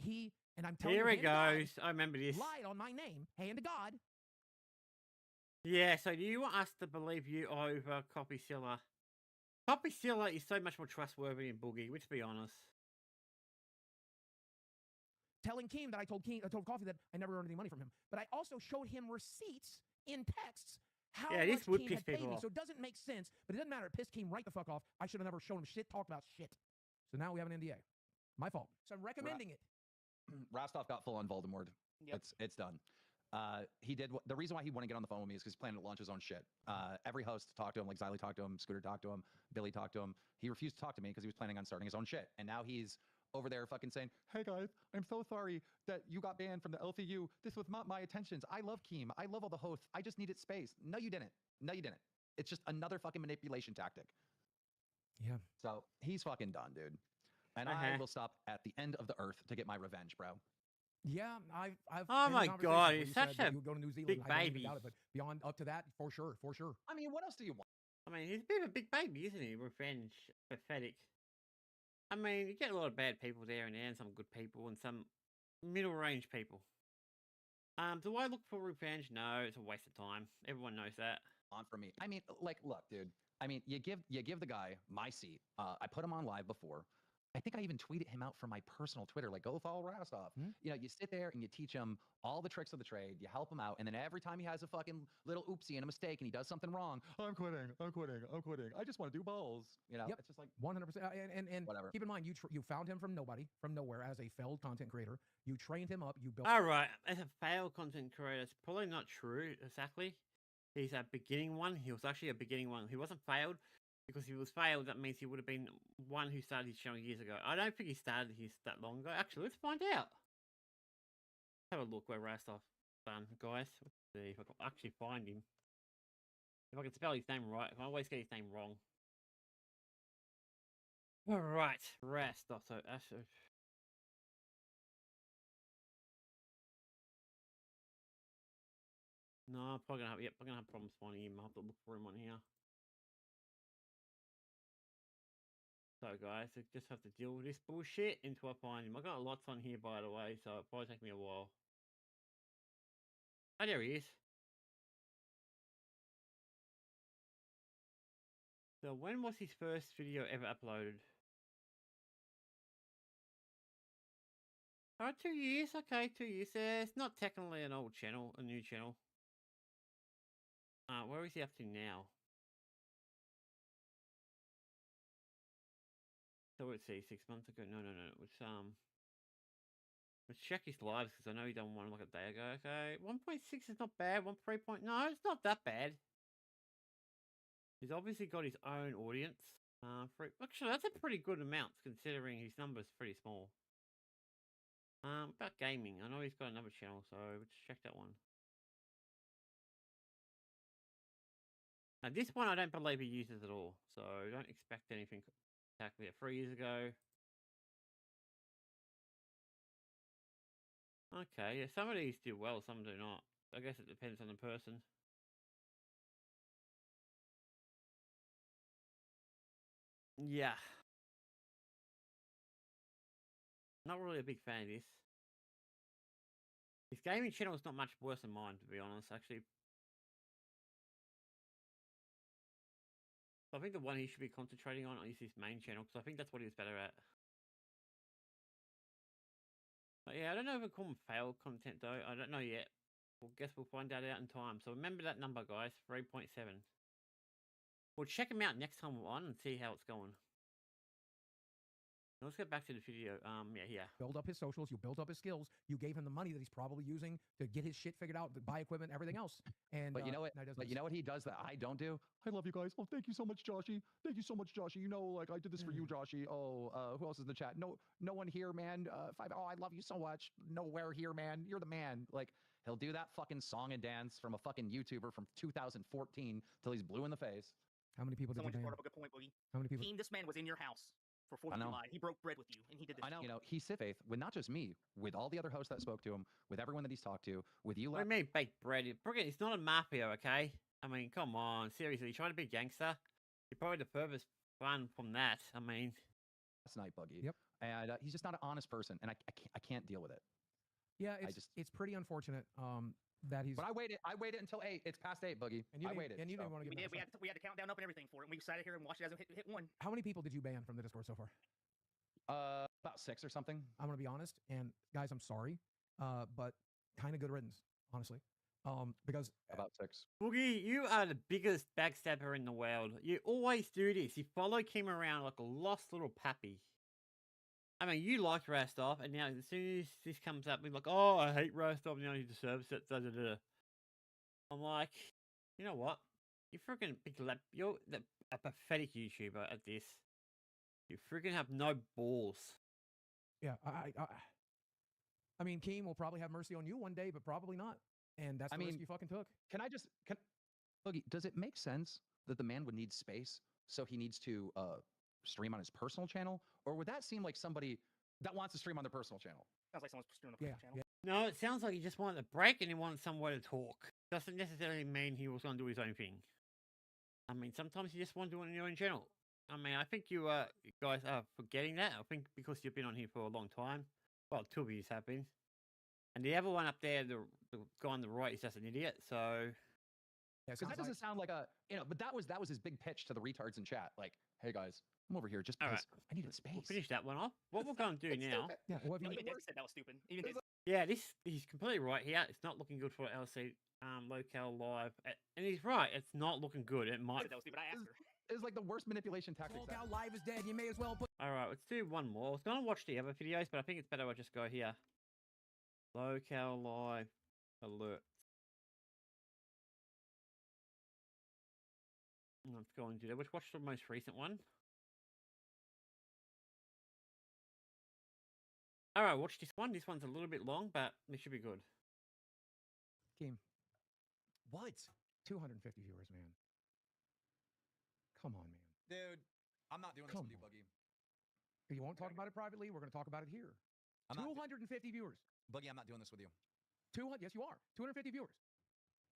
I'm telling you, Here he goes. I remember this. Lied on my name. Hand to God. Yeah, so do you want us to believe you over Copyzilla? Copyzilla is so much more trustworthy than Boogie, let's be honest. Telling Keem that I told Coffee that I never earned any money from him. But I also showed him receipts in texts how much Keem had paid me. So it doesn't make sense, but it doesn't matter. It pissed Keem right the fuck off. I should have never shown him shit, talked about shit. So now we have an NDA. My fault. So I'm recommending it. Rastov got full on Voldemort. Yep. It's done. He did the reason why he wouldn't get on the phone with me is because he's planning to launch his own shit. Every host talked to him, like Xylee talked to him, Scooter talked to him, Billy talked to him. He refused to talk to me because he was planning on starting his own shit. And now he's over there fucking saying, "Hey guys, I'm so sorry that you got banned from the LCU. This was not my intentions. I love Keem. I love all the hosts. I just needed space." No, you didn't. No, you didn't. It's just another fucking manipulation tactic. Yeah. So he's fucking done, dude. And I will stop at the end of the earth to get my revenge, bro. Yeah, I've oh my god, he's such a go to New Zealand, big baby. It, but beyond up to that, for sure. I mean, what else do you want? I mean, he's a bit of a big baby, isn't he? Revenge, pathetic. I mean, you get a lot of bad people there and some good people and some middle-range people. Do I look for revenge? No, it's a waste of time. Everyone knows that. On for me. I mean, like, look, dude. I mean, you give the guy my seat. I put him on live before. I think I even tweeted him out from my personal Twitter, like, go follow Rastov. You know, you sit there and you teach him all the tricks of the trade, you help him out, and then every time he has a fucking little oopsie and a mistake and he does something wrong, I'm quitting. I just want to do balls. You know, it's just like 100%. And whatever. Keep in mind, you found him from nowhere as a failed content creator. You trained him up. You built. All right, as a failed content creator, it's probably not true exactly. He's a beginning one. He was actually a beginning one. He wasn't failed. Because if he was failed, that means he would have been one who started his channel years ago. I don't think he started his that long ago. Actually, let's find out. Have a look where Rastov done, guys. Let's see if I can actually find him. If I can spell his name right. I always get his name wrong. Alright, Rastov. So, No, I'm probably gonna have. Yep, I'm gonna have problems finding him. I'll have to look for him on here. So, guys, I just have to deal with this bullshit until I find him. I got lots on here, by the way, so it'll probably take me a while. Oh, there he is. So, when was his first video ever uploaded? Oh, 2 years. Okay, 2 years. It's not technically an old channel, a new channel. Where is he up to now? So let's see, 6 months ago. No. Let's check his lives because I know he done one like a day ago. Okay, 1.6 is not bad. 1.3. No, it's not that bad. He's obviously got his own audience. Actually, that's a pretty good amount considering his number's pretty small. About gaming, I know he's got another channel, so let's check that one. Now, this one I don't believe he uses at all, so don't expect anything exactly at 3 years ago. Okay, yeah, some of these do well, some do not. I guess it depends on the person. Yeah. Not really a big fan of this. His gaming channel is not much worse than mine, to be honest, actually. So I think the one he should be concentrating on is his main channel, because I think that's what he's better at. But yeah, I don't know if we call him failed content, though. I don't know yet. Guess we'll find out in time. So remember that number, guys, 3.7. We'll check him out next time we're on and see how it's going. Let's get back to the video. Yeah. Build up his socials. You build up his skills. You gave him the money that he's probably using to get his shit figured out, to buy equipment, everything else. And but you know what? But you know what he does that I don't do? I love you guys. Oh, thank you so much, Joshy. Thank you so much, Joshy. You know, like I did this for you, Joshy. Oh, who else is in the chat? No one here, man. Oh, I love you so much. Nowhere here, man. You're the man. Like he'll do that fucking song and dance from a fucking YouTuber from 2014 till he's blue in the face. How many people did Someone you just ban? brought up a good point, Boogie. How many people? Team, this man was in your house for 4th of July. He broke bread with you, and he did this. I know. You know, he's faith with not just me, with all the other hosts that spoke to him, with everyone that he's talked to, with you. What do you mean baked bread? It's not a mafia, okay? I mean, come on, seriously, you're trying to be a gangster? You're probably the furthest one from that. I mean, last night, Buggy. Yep. And he's just not an honest person, and I can't deal with it. Yeah, it's pretty unfortunate that he's. But I waited until 8. It's past 8, Boogie. And you I didn't, waited. and you didn't want to get. We had the countdown up and everything for it. And we sat here and watched it as it hit 1. How many people did you ban from the Discord so far? About 6 or something. I'm gonna be honest, and guys, I'm sorry, but kind of good riddance, honestly, because about 6. Boogie, you are the biggest backstabber in the world. You always do this. You follow Kim around like a lost little puppy. I mean, you liked Rastov, and now as soon as this comes up, you're like, oh, I hate Rastov, now he deserves it, da-da-da. I'm like, you know what? You freaking you're a pathetic YouTuber at this. You freaking have no balls. Yeah, I mean, Keem will probably have mercy on you one day, but probably not. And that's the risk you fucking took. Boogie, does it make sense that the man would need space, so he needs to stream on his personal channel? Or would that seem like somebody that wants to stream on their personal channel? Sounds like someone's streaming on the channel. No, it sounds like he just wanted a break and he wanted somewhere to talk. Doesn't necessarily mean he was going to do his own thing. I mean, sometimes you just want to do it on your own channel. I mean, I think you guys are forgetting that. I think because you've been on here for a long time. Well, 2 of you have been. And the other one up there, the guy on the right, is just an idiot, so... Because that doesn't sound like a... but that was his big pitch to the retards in chat. Like, hey, guys, I'm over here just because I needed space. We'll finish that one off. What we're going to do now... Yeah, well, Even Desi said that was stupid. Even Desi. Yeah, he's completely right here. It's not looking good for LC LolCow Live. And he's right. It's not looking good. It might... That was stupid. I asked her. It's like the worst manipulation tactic. LolCow Live is dead. You may as well put... Alright, let's do one more. I was going to watch the other videos, but I think it's better I just go here. LolCow Live Alert. Let's go and do that. Let's watch the most recent one. Alright, watch this one. This one's a little bit long, but it should be good. Keem. What? 250 viewers, man. Come on, man. Dude, I'm not doing this with you, Buggy. You won't talk about it privately. We're going to talk about it here. 250 viewers. Buggy, I'm not doing this with you. 200. Yes, you are. 250 viewers.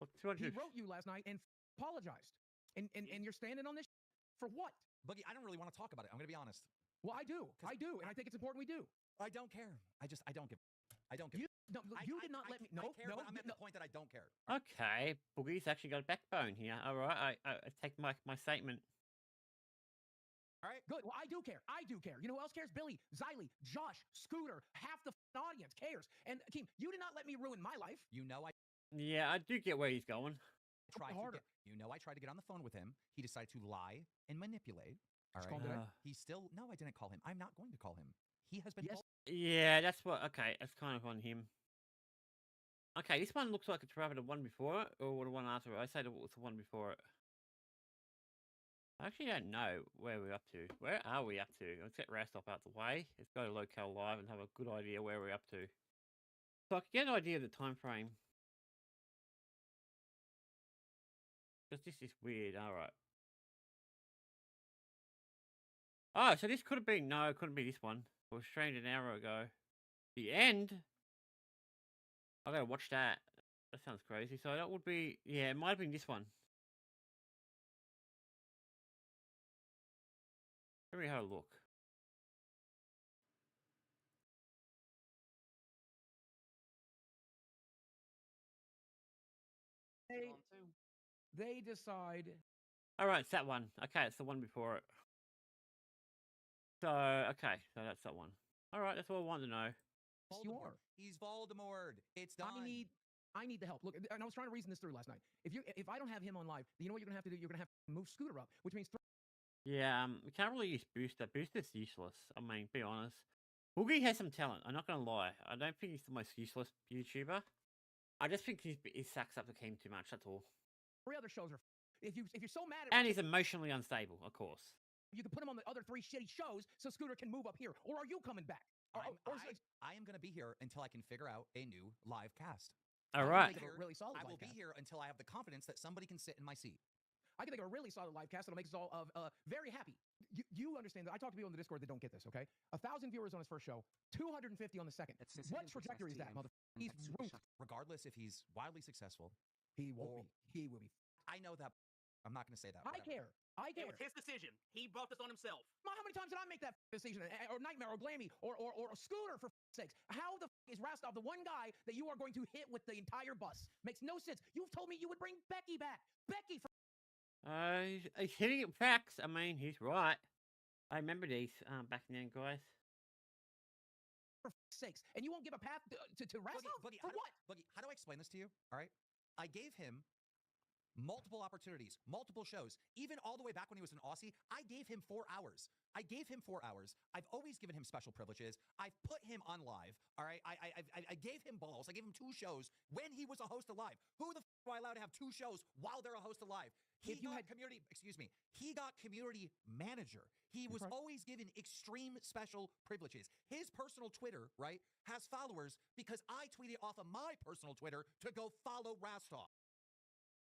Well, He wrote you last night and apologized. And you're standing on this for what? Boogie, I don't really want to talk about it. I'm going to be honest. Well, I do. And I think it's important we do. I don't care. I don't give. I don't give. You did not let me. No, I care, but I'm at the point that I don't care. Okay, Boogie's actually got a backbone here. All right, I take my statement. All right, good. Well, I do care. You know who else cares? Billy, Xylee, Josh, Scooter, half the audience cares. And Akeem, you did not let me ruin my life. You know I Yeah, I do get where he's going. tried to get on the phone with him. He decided to lie and manipulate. All Just right. called today? He's still no, I didn't call him. I'm not going to call him. He has been. Yes. Yeah, that's what. Okay, that's kind of on him. Okay, this one looks like it's rather the one before it or the one after it. I say it was the one before it. I actually don't know where we're up to. Where are we up to? Let's get Rastop out the way. Let's go to LolCow Live and have a good idea where we're up to. So I can get an idea of the time frame. Because this is weird. All right. Oh, so this could have been... No, it couldn't be this one. It was streamed an hour ago. The end? I gotta watch that. That sounds crazy. So that would be... Yeah, it might have been this one. Let me have a look. They decide. All right, it's that one. Okay, it's the one before it. So, okay, so that's that one. All right, that's all I wanted to know. Yes, you are. He's Voldemort. It's done. I need the help. Look, and I was trying to reason this through last night. If I don't have him on live, you know what you're gonna have to do? You're gonna have to move Scooter up, which means. Yeah, we can't really use Booster. Booster's useless. I mean, be honest. Boogie has some talent. I'm not gonna lie. I don't think he's the most useless YouTuber. I just think he sacks up the game too much. That's all. 3 other shows are. If you're so mad at. And he's emotionally unstable, of course. You can put him on the other 3 shitty shows so Scooter can move up here. Or are you coming back? I am going to be here until I can figure out a new live cast. All right. Really solid. I will be here until I have the confidence that somebody can sit in my seat. I can think of a really solid live cast that'll make us all very happy. You understand that? I talk to people in the Discord that don't get this, okay? 1,000 viewers on his first show, 250 on the second. What trajectory is that, motherfucker? He's roofed. Regardless if he's wildly successful. He won't be. He will be. I know that. I'm not going to say that. I care. It was his decision. He brought this on himself. How many times did I make that decision? Or Nightmare, or Glammy, or Scooter, for sakes. How the is Rastov the one guy that you are going to hit with the entire bus? Makes no sense. You've told me you would bring Becky back. Becky for... He's hitting it facts. I mean, he's right. I remember these back then, guys. For sakes. And you won't give a path to Rastov? Boogie, for what? Boogie, how do I explain this to you? All right? I gave him multiple opportunities, multiple shows, even all the way back when he was an Aussie. I gave him 4 hours. I've always given him special privileges. I've put him on live. All right. I gave him balls. I gave him 2 shows when he was a host of live. Who the f am I allowed to have 2 shows while they're a host of live? He got community manager. He was always given extreme special privileges. His personal Twitter, right, has followers because I tweeted off of my personal Twitter to go follow Rastov.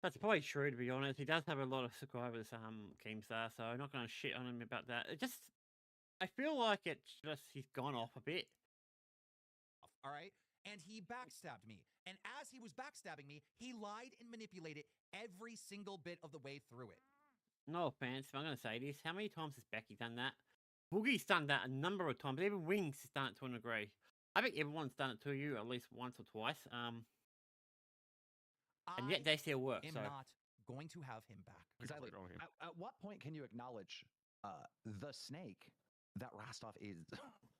That's probably true, to be honest. He does have a lot of subscribers, Keemstar, so I'm not going to shit on him about that. I feel like he's gone off a bit. All right? And he backstabbed me. And as he was backstabbing me, he lied and manipulated every single bit of the way through it. No offense, I'm going to say this. How many times has Becky done that? Boogie's done that a number of times. Even Wings has done it to a degree. I think everyone's done it to you at least once or twice. And yet they still work. I'm not going to have him back. Exactly. At what point can you acknowledge the snake that Rastov is?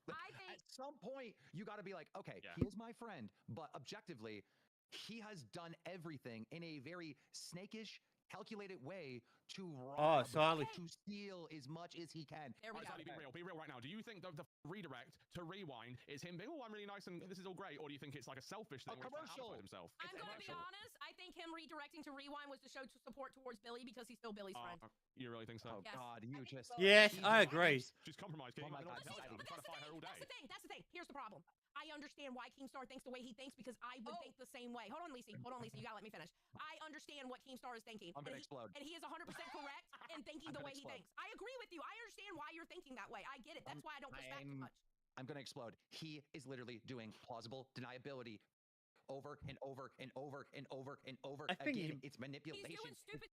At some point, you got to be like, okay, he is my friend, but objectively, he has done everything in a very snakish, calculated way to rob, to steal as much as he can. Be real right now. Do you think the redirect to Rewind is him being, oh, I'm really nice and this is all great, or do you think it's like a selfish thing? A commercial. Himself? I'm going to be honest. I think him redirecting to Rewind was to show support towards Billy because he's still Billy's friend. You really think so? Oh, God, you just... Yes, I agree. She's compromised. That's the thing. Here's the problem. I understand why Keemstar thinks the way he thinks because I would think the same way. Hold on, Lacey. You gotta let me finish. I understand what Keemstar is thinking. I'm gonna explode. And he is 100% correct in thinking the way he thinks. I agree with you. I understand why you're thinking that way. I get it. That's why I don't push back too much. I'm gonna explode. He is literally doing plausible deniability over and over and over and over and over I think again. he- It's manipulation. He's doing stupid.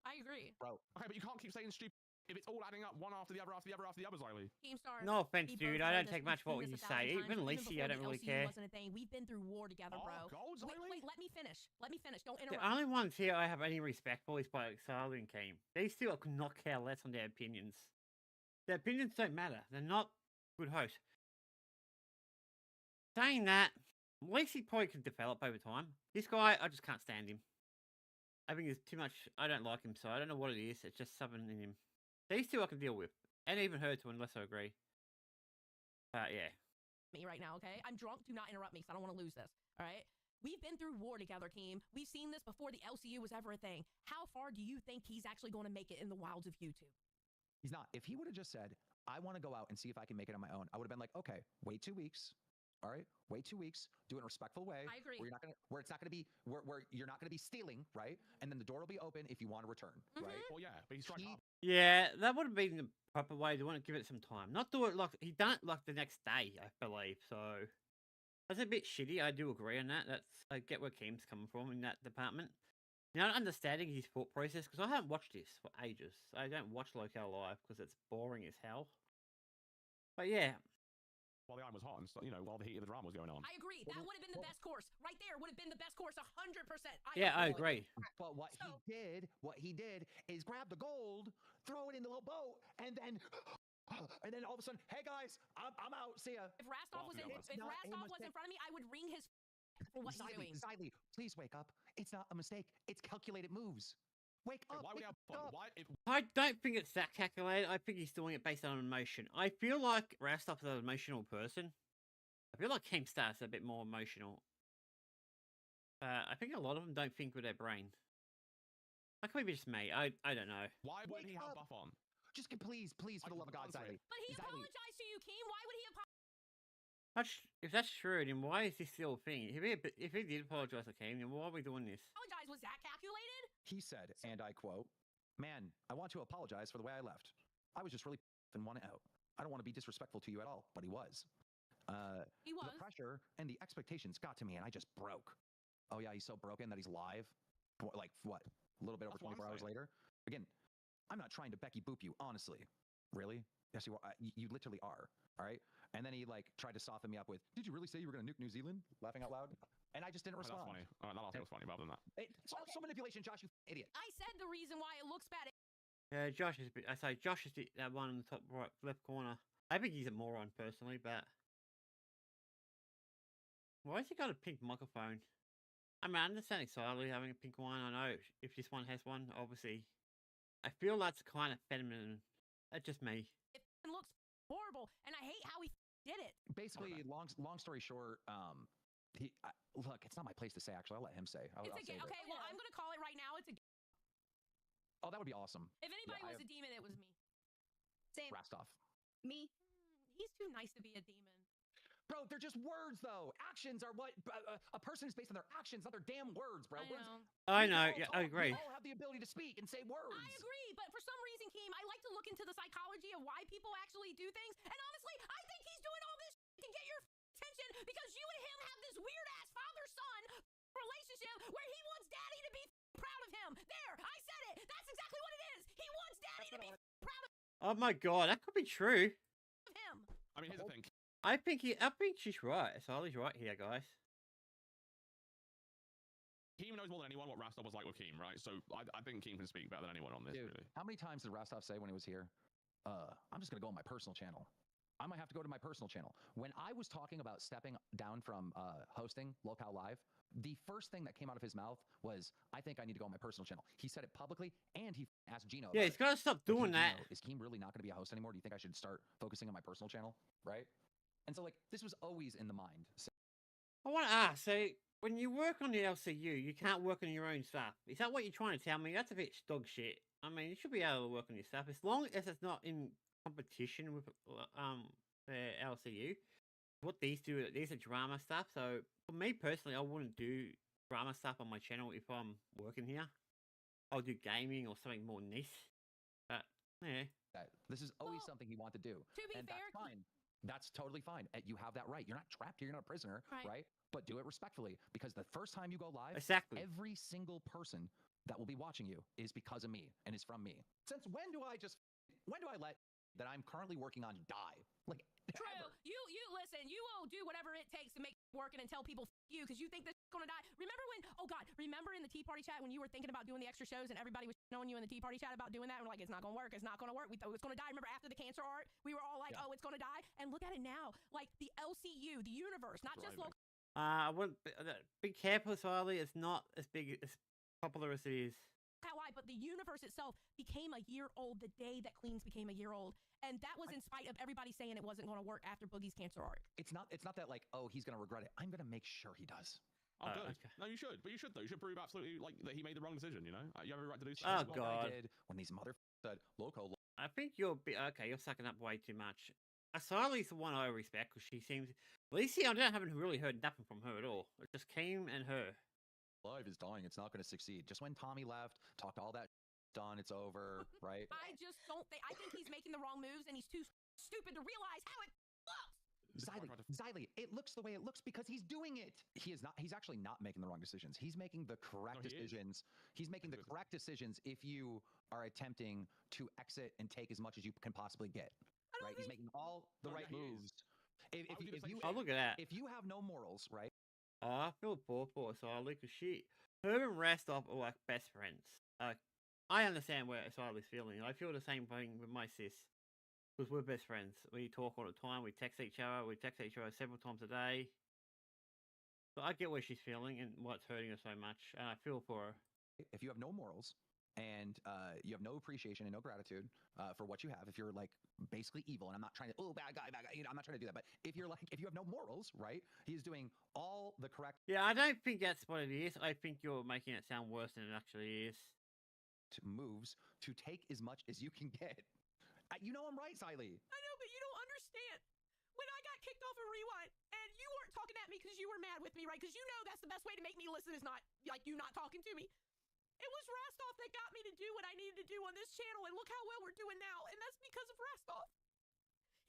I agree. Bro. Okay, but you can't keep saying stupid if it's all adding up one after the other after the other after the other, Ziley. Keemstar, No offense, we dude. both I know don't this. take We've much for seen what this you 1,000 say. times. Even Lacey, I before don't the really LCU care. wasn't a thing. We've been through war together, bro. God, wait, let me finish. Let me finish. Don't The interrupt. only ones here I have any respect for is by Saleh and Keem. These two could not care less on their opinions. Their opinions don't matter. They're not good hosts. Saying that, Lacey probably could develop over time. This guy, I just can't stand him. I think there's too much. I don't like him, so I don't know what it is. It's just something in him. These two I can deal with, and even her too, unless I agree. Yeah. Me right now, okay? I'm drunk. Do not interrupt me, because I don't want to lose this. All right. We've been through war together, Keem. We've seen this before the LCU was ever a thing. How far do you think he's actually going to make it in the wilds of YouTube? He's not. If he would have just said, I want to go out and see if I can make it on my own, I would have been like, okay, wait 2 weeks. All right, wait 2 weeks. Do it in a respectful way. I agree. Where you're not gonna, where it's not gonna be, where you're not gonna be stealing, right? And then the door will be open if you want to return, right? Well, yeah, but he's trying. Yeah, that would have been the proper way. To want to give it some time, not do it like he done it like the next day, I believe. So that's a bit shitty. I do agree on that. I get where Keem's coming from in that department. Now, understanding his thought process, because I haven't watched this for ages. I don't watch LolCow live because it's boring as hell. But yeah. While the iron was hot and, while the heat of the drama was going on. I agree. That would have been the best course. Right there would have been the best course, 100%. I agree. But what he did is grab the gold, throw it in the little boat, and then all of a sudden, hey guys, I'm out. See ya. If Rastov was in front of me, I would ring his for what he's doing. Xylee, please wake up. It's not a mistake. It's calculated moves. Wake up. Why would he have fun? Why? I don't think it's that calculated. I think he's doing it based on emotion. I feel like Rastov is an emotional person. I feel like Keemstar's a bit more emotional. I think a lot of them don't think with their brain. That could be just me. I don't know. Why wouldn't he have buff on? Just please, for the love of God, Xylee. But he apologized to you, Keem. Why would he apologize? If that's true, then why is this still a thing? If he did apologize to Keem, then why are we doing this? Was that calculated? He said, and I quote, "Man, I want to apologize for the way I left. I was just really and wanted out. I don't want to be disrespectful to you at all, but he was. He was. The pressure and the expectations got to me, and I just broke. Oh yeah, he's so broken that he's live. Like what? A little bit over 24 hours later. Again, I'm not trying to Becky boop you, honestly. Really? Yes, you are. You literally are. All right. And then he tried to soften me up with, "Did you really say you were going to nuke New Zealand?" Laughing out loud. And I just didn't respond. That's funny. That last was funny, but other than that. It's also manipulation, Josh, you idiot. I said the reason why it looks bad. Yeah, Josh is. Josh is that one in the top right left corner. I think he's a moron personally, but why has he got a pink microphone? I mean, I understand excited having a pink one. I know if this one has one, obviously. I feel that's kind of feminine. That's just me. It looks horrible, and I hate how he did it. Basically, long story short, look, it's not my place to say. Actually, I'll let him say. Okay, well, I'm gonna call it right now. It's a. Oh, that would be awesome. If anybody was a demon, it was me. Same. Rastov. Me. He's too nice to be a demon. Bro, they're just words, though. Actions are what a person is based on their actions, not their damn words, bro. I know. Yeah, I agree. We all have the ability to speak and say words. I agree, but for some reason, Keem, I like to look into the psychology of why people actually do things. And honestly, I think he's doing all this to get your attention because you and him have this weird ass father-son relationship where he wants daddy to be proud of him. There, I said it. That's exactly what it is. He wants daddy to be proud of Oh my god, that could be true. him. I mean, here's the thing. I think she's right. Sally's right here, guys. Keem knows more than anyone what Rastov was like with Keem, right? So I think Keem can speak better than anyone on this, Dude, really. How many times did Rastov say when he was here, I'm just going to go on my personal channel. I might have to go to my personal channel. When I was talking about stepping down from hosting LolCow Live, the first thing that came out of his mouth was, I think I need to go on my personal channel. He said it publicly, and he asked Gino. Yeah, he's got to stop doing that. Is Keem really not going to be a host anymore? Do you think I should start focusing on my personal channel? Right? And so, this was always in the mind. So, I want to ask, so when you work on the LCU, you can't work on your own stuff. Is that what you're trying to tell me? That's a bit dog shit. I mean, you should be able to work on your stuff as long as it's not in competition with the LCU. What these do, these are drama stuff. So for me personally, I wouldn't do drama stuff on my channel if I'm working here. I'll do gaming or something more niche. But yeah, this is always something he wanted to do. To be and fair, that's fine. That's totally fine. You have that right. You're not trapped here. You're not a prisoner, Right. right? But do it respectfully, because the first time you go live, Exactly. every single person that will be watching you is because of me and is from me. Since when do I let that I'm currently working on die? Like, True. ever. You listen. You will do whatever it takes to make it working and tell people you because you think this is gonna die. Remember when? Oh God! Remember in the Tea Party chat when you were thinking about doing the extra shows and everybody was knowing you in the Tea Party chat about doing that and we're like, it's not gonna work. It's not gonna work. We thought it was gonna die. Remember after the cancer art, we were all like, oh, it's gonna die. And look at it now. Like the LCU, the universe, not just local. Be careful, Siley. It's not as big as popular as it is. Why, but the universe itself became a year old the day that Queens became a year old, and that was in spite of everybody saying it wasn't going to work after Boogie's cancer arc. It's not that like, oh, he's gonna regret it. I'm gonna make sure he does. Oh, good. Okay. No, you should. But you should, though. You should prove absolutely like that he made the wrong decision, you know? You have every right to do so. Oh, That's what God. I did when these motherfuckers said, LolCow. I think you're okay. You're sucking up way too much. Siley's the one I respect because she seems. Lacey, I haven't really heard nothing from her at all. It just Keem and her. Live is dying. It's not going to succeed. Just when Tommy left, talked all that done, it's over, right? I just don't think. I think he's making the wrong moves, and he's too stupid to realize how it looks. Xylee, it looks the way it looks because he's doing it. He is not. He's actually not making the wrong decisions. He's making the correct decisions. He's making the correct decisions if you are attempting to exit and take as much as you can possibly get. Right? He's making all the right moves. Look at that. If you have no morals, right? I feel poor for Siley because her and Rastov are like best friends. I understand where Siley's feeling. I feel the same thing with my sis. Because we're best friends. We talk all the time. We text each other. We text each other several times a day. So I get where she's feeling and what's hurting her so much. And I feel for her. If you have no morals and you have no appreciation and no gratitude for what you have, if you're like basically evil, and I'm not trying to, bad guy, you know, I'm not trying to do that. But if you have no morals, right? He's doing all the correct. Yeah, I don't think that's what it is. I think you're making it sound worse than it actually is. Moves to take as much as you can get. You know I'm right, Siley. I know, but you don't understand. When I got kicked off of Rewind, and you weren't talking at me because you were mad with me, right? Because you know that's the best way to make me listen is not like you not talking to me. It was Rastov that got me to do what I needed to do on this channel, and look how well we're doing now, and that's because of Rastov.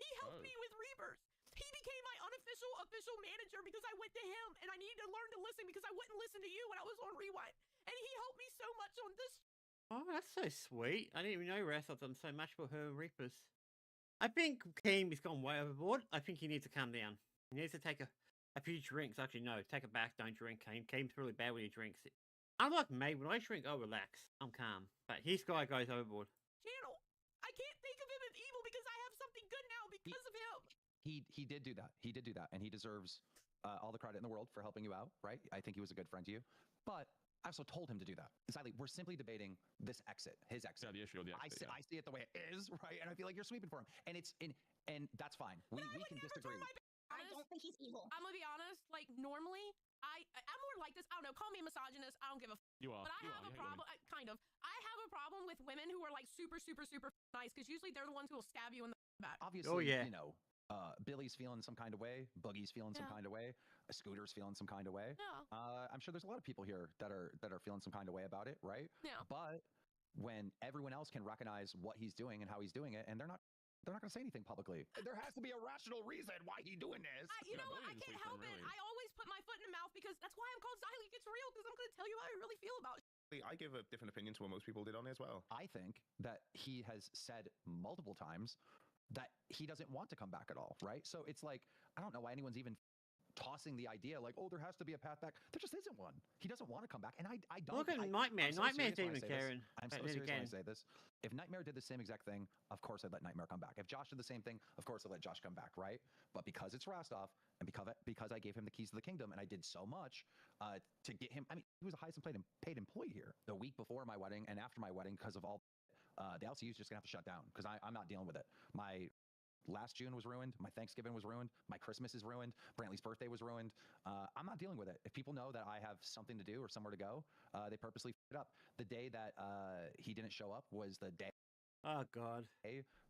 He helped me with Rebirth. He became my official manager because I went to him, and I needed to learn to listen because I wouldn't listen to you when I was on Rewind. And he helped me so much on this. Oh, that's so sweet. I didn't even know Rastov done so much for her and Reapers. I think Keem has gone way overboard. I think he needs to calm down. He needs to take a few drinks. Actually, no, take it back. Don't drink, Keem. Keem's really bad when he drinks. Unlike me, when I drink, I relax. I'm calm. But his guy goes overboard. Channel. I can't think of him as evil because I have something good now because of him. He did do that. He did do that, and he deserves all the credit in the world for helping you out, right? I think he was a good friend to you. But I also told him to do that. Siley, we're simply debating this exit, his exit. Yeah, the issue of the exit. I see it the way it is, right? And I feel like you're sweeping for him, and that's fine. We can disagree. I don't think he's evil. I'm gonna be honest. Like normally, I'm more like this. I don't know. Call me a misogynist. I don't give a. You are. But I have a problem. Kind of. I have a problem with women who are like super nice because usually they're the ones who will stab you in the back. Obviously, you know, Billy's feeling some kind of way. Boogie's feeling some kind of way. Scooter's feeling some kind of way. Yeah. I'm sure there's a lot of people here that are feeling some kind of way about it, right? Yeah. But when everyone else can recognize what he's doing and how he's doing it, and they're not going to say anything publicly. There has to be a rational reason why he's doing this. You know what? I can't help it. I always put my foot in the mouth because that's why I'm called Siley Gets Real because I'm going to tell you how I really feel about it. I give a different opinion to what most people did on it as well. I think that he has said multiple times that he doesn't want to come back at all, right? So it's like, I don't know why anyone's even tossing the idea like, oh, there has to be a path back. There just isn't one. He doesn't want to come back. And I don't. Look at Nightmare. Nightmare's even caring. I'm so serious when I say this. If Nightmare did the same exact thing, of course I'd let Nightmare come back. If Josh did the same thing, of course I'd let Josh come back, right? But because it's Rastov and because I gave him the keys to the kingdom and I did so much to get him, I mean, he was the highest paid employee here. The week before my wedding and after my wedding, because of all the LCU is just going to have to shut down because I'm not dealing with it. My last June was ruined. My Thanksgiving was ruined. My Christmas is ruined. Brantley's birthday was ruined. I'm not dealing with it. If people know that I have something to do or somewhere to go, they purposely f*** it up. The day that he didn't show up was the day. Oh God.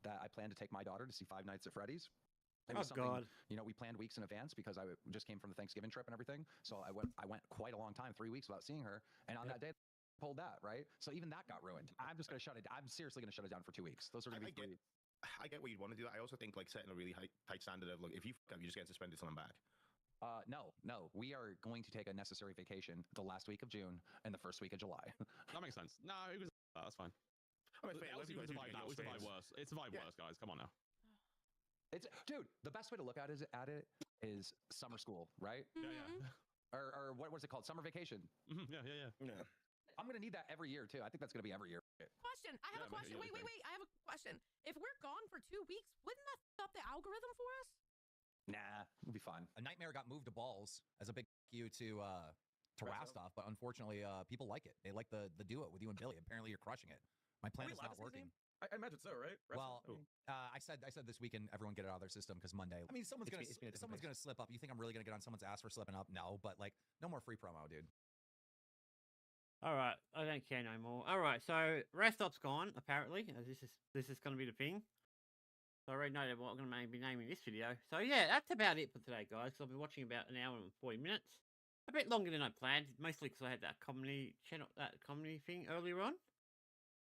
That I planned to take my daughter to see Five Nights at Freddy's. It Oh was something, God. you know, we planned weeks in advance because I just came from the Thanksgiving trip and everything. So I went quite a long time, 3 weeks without seeing her. And on that day, pulled that, right? So even that got ruined. I'm just going to shut it. I'm seriously going to shut it down for 2 weeks. Those are going to be 3. I get what you'd want to do. I also think like setting a really tight standard of, look, if you fuck up, you just get suspended till I'm back. No. We are going to take a necessary vacation the last week of June and the first week of July. That makes sense. No, that's fine. I mean, fair, LCU you will guys survive that. We'll survive worse. It's survived worse, guys. Come on now. It's dude. The best way to look at it is summer school, right? Yeah. Or what was it called? Summer vacation. Yeah. I'm gonna need that every year too. I think that's gonna be every year. Question. I have a question. Wait. I have a question. If we're gone for 2 weeks, wouldn't that f up the algorithm for us? Nah, it'll be fine. A Nightmare got moved to balls as a big you to Rostov, but unfortunately, people like it. They like the duo with you and Billy. Apparently, you're crushing it. My plan is not working. I imagine so, right? Well, I said this weekend, everyone get it out of their system because Monday. I mean, someone's gonna slip up. You think I'm really gonna get on someone's ass for slipping up? No, but like, no more free promo, dude. All right, I don't care no more. All right, so Rostop's gone apparently. This is going to be the thing. So I already know what I'm going to be naming this video. So yeah, that's about it for today, guys. I've been watching about an hour and 40 minutes. A bit longer than I planned, mostly because I had that comedy channel, that comedy thing earlier on.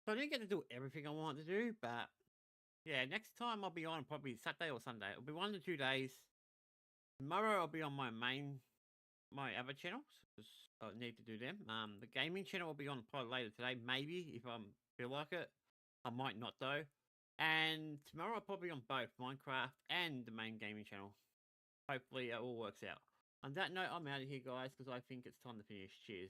So I didn't get to do everything I wanted to do, but yeah, next time I'll be on probably Saturday or Sunday. It'll be 1 to 2 days. Tomorrow I'll be on my other channels because I need to do them. The gaming channel will be on probably later today, maybe if I feel like it. I might not though. And tomorrow I'll probably be on both Minecraft and the main gaming channel. Hopefully it all works out. On that note, I'm out of here, guys, because I think it's time to finish. Cheers.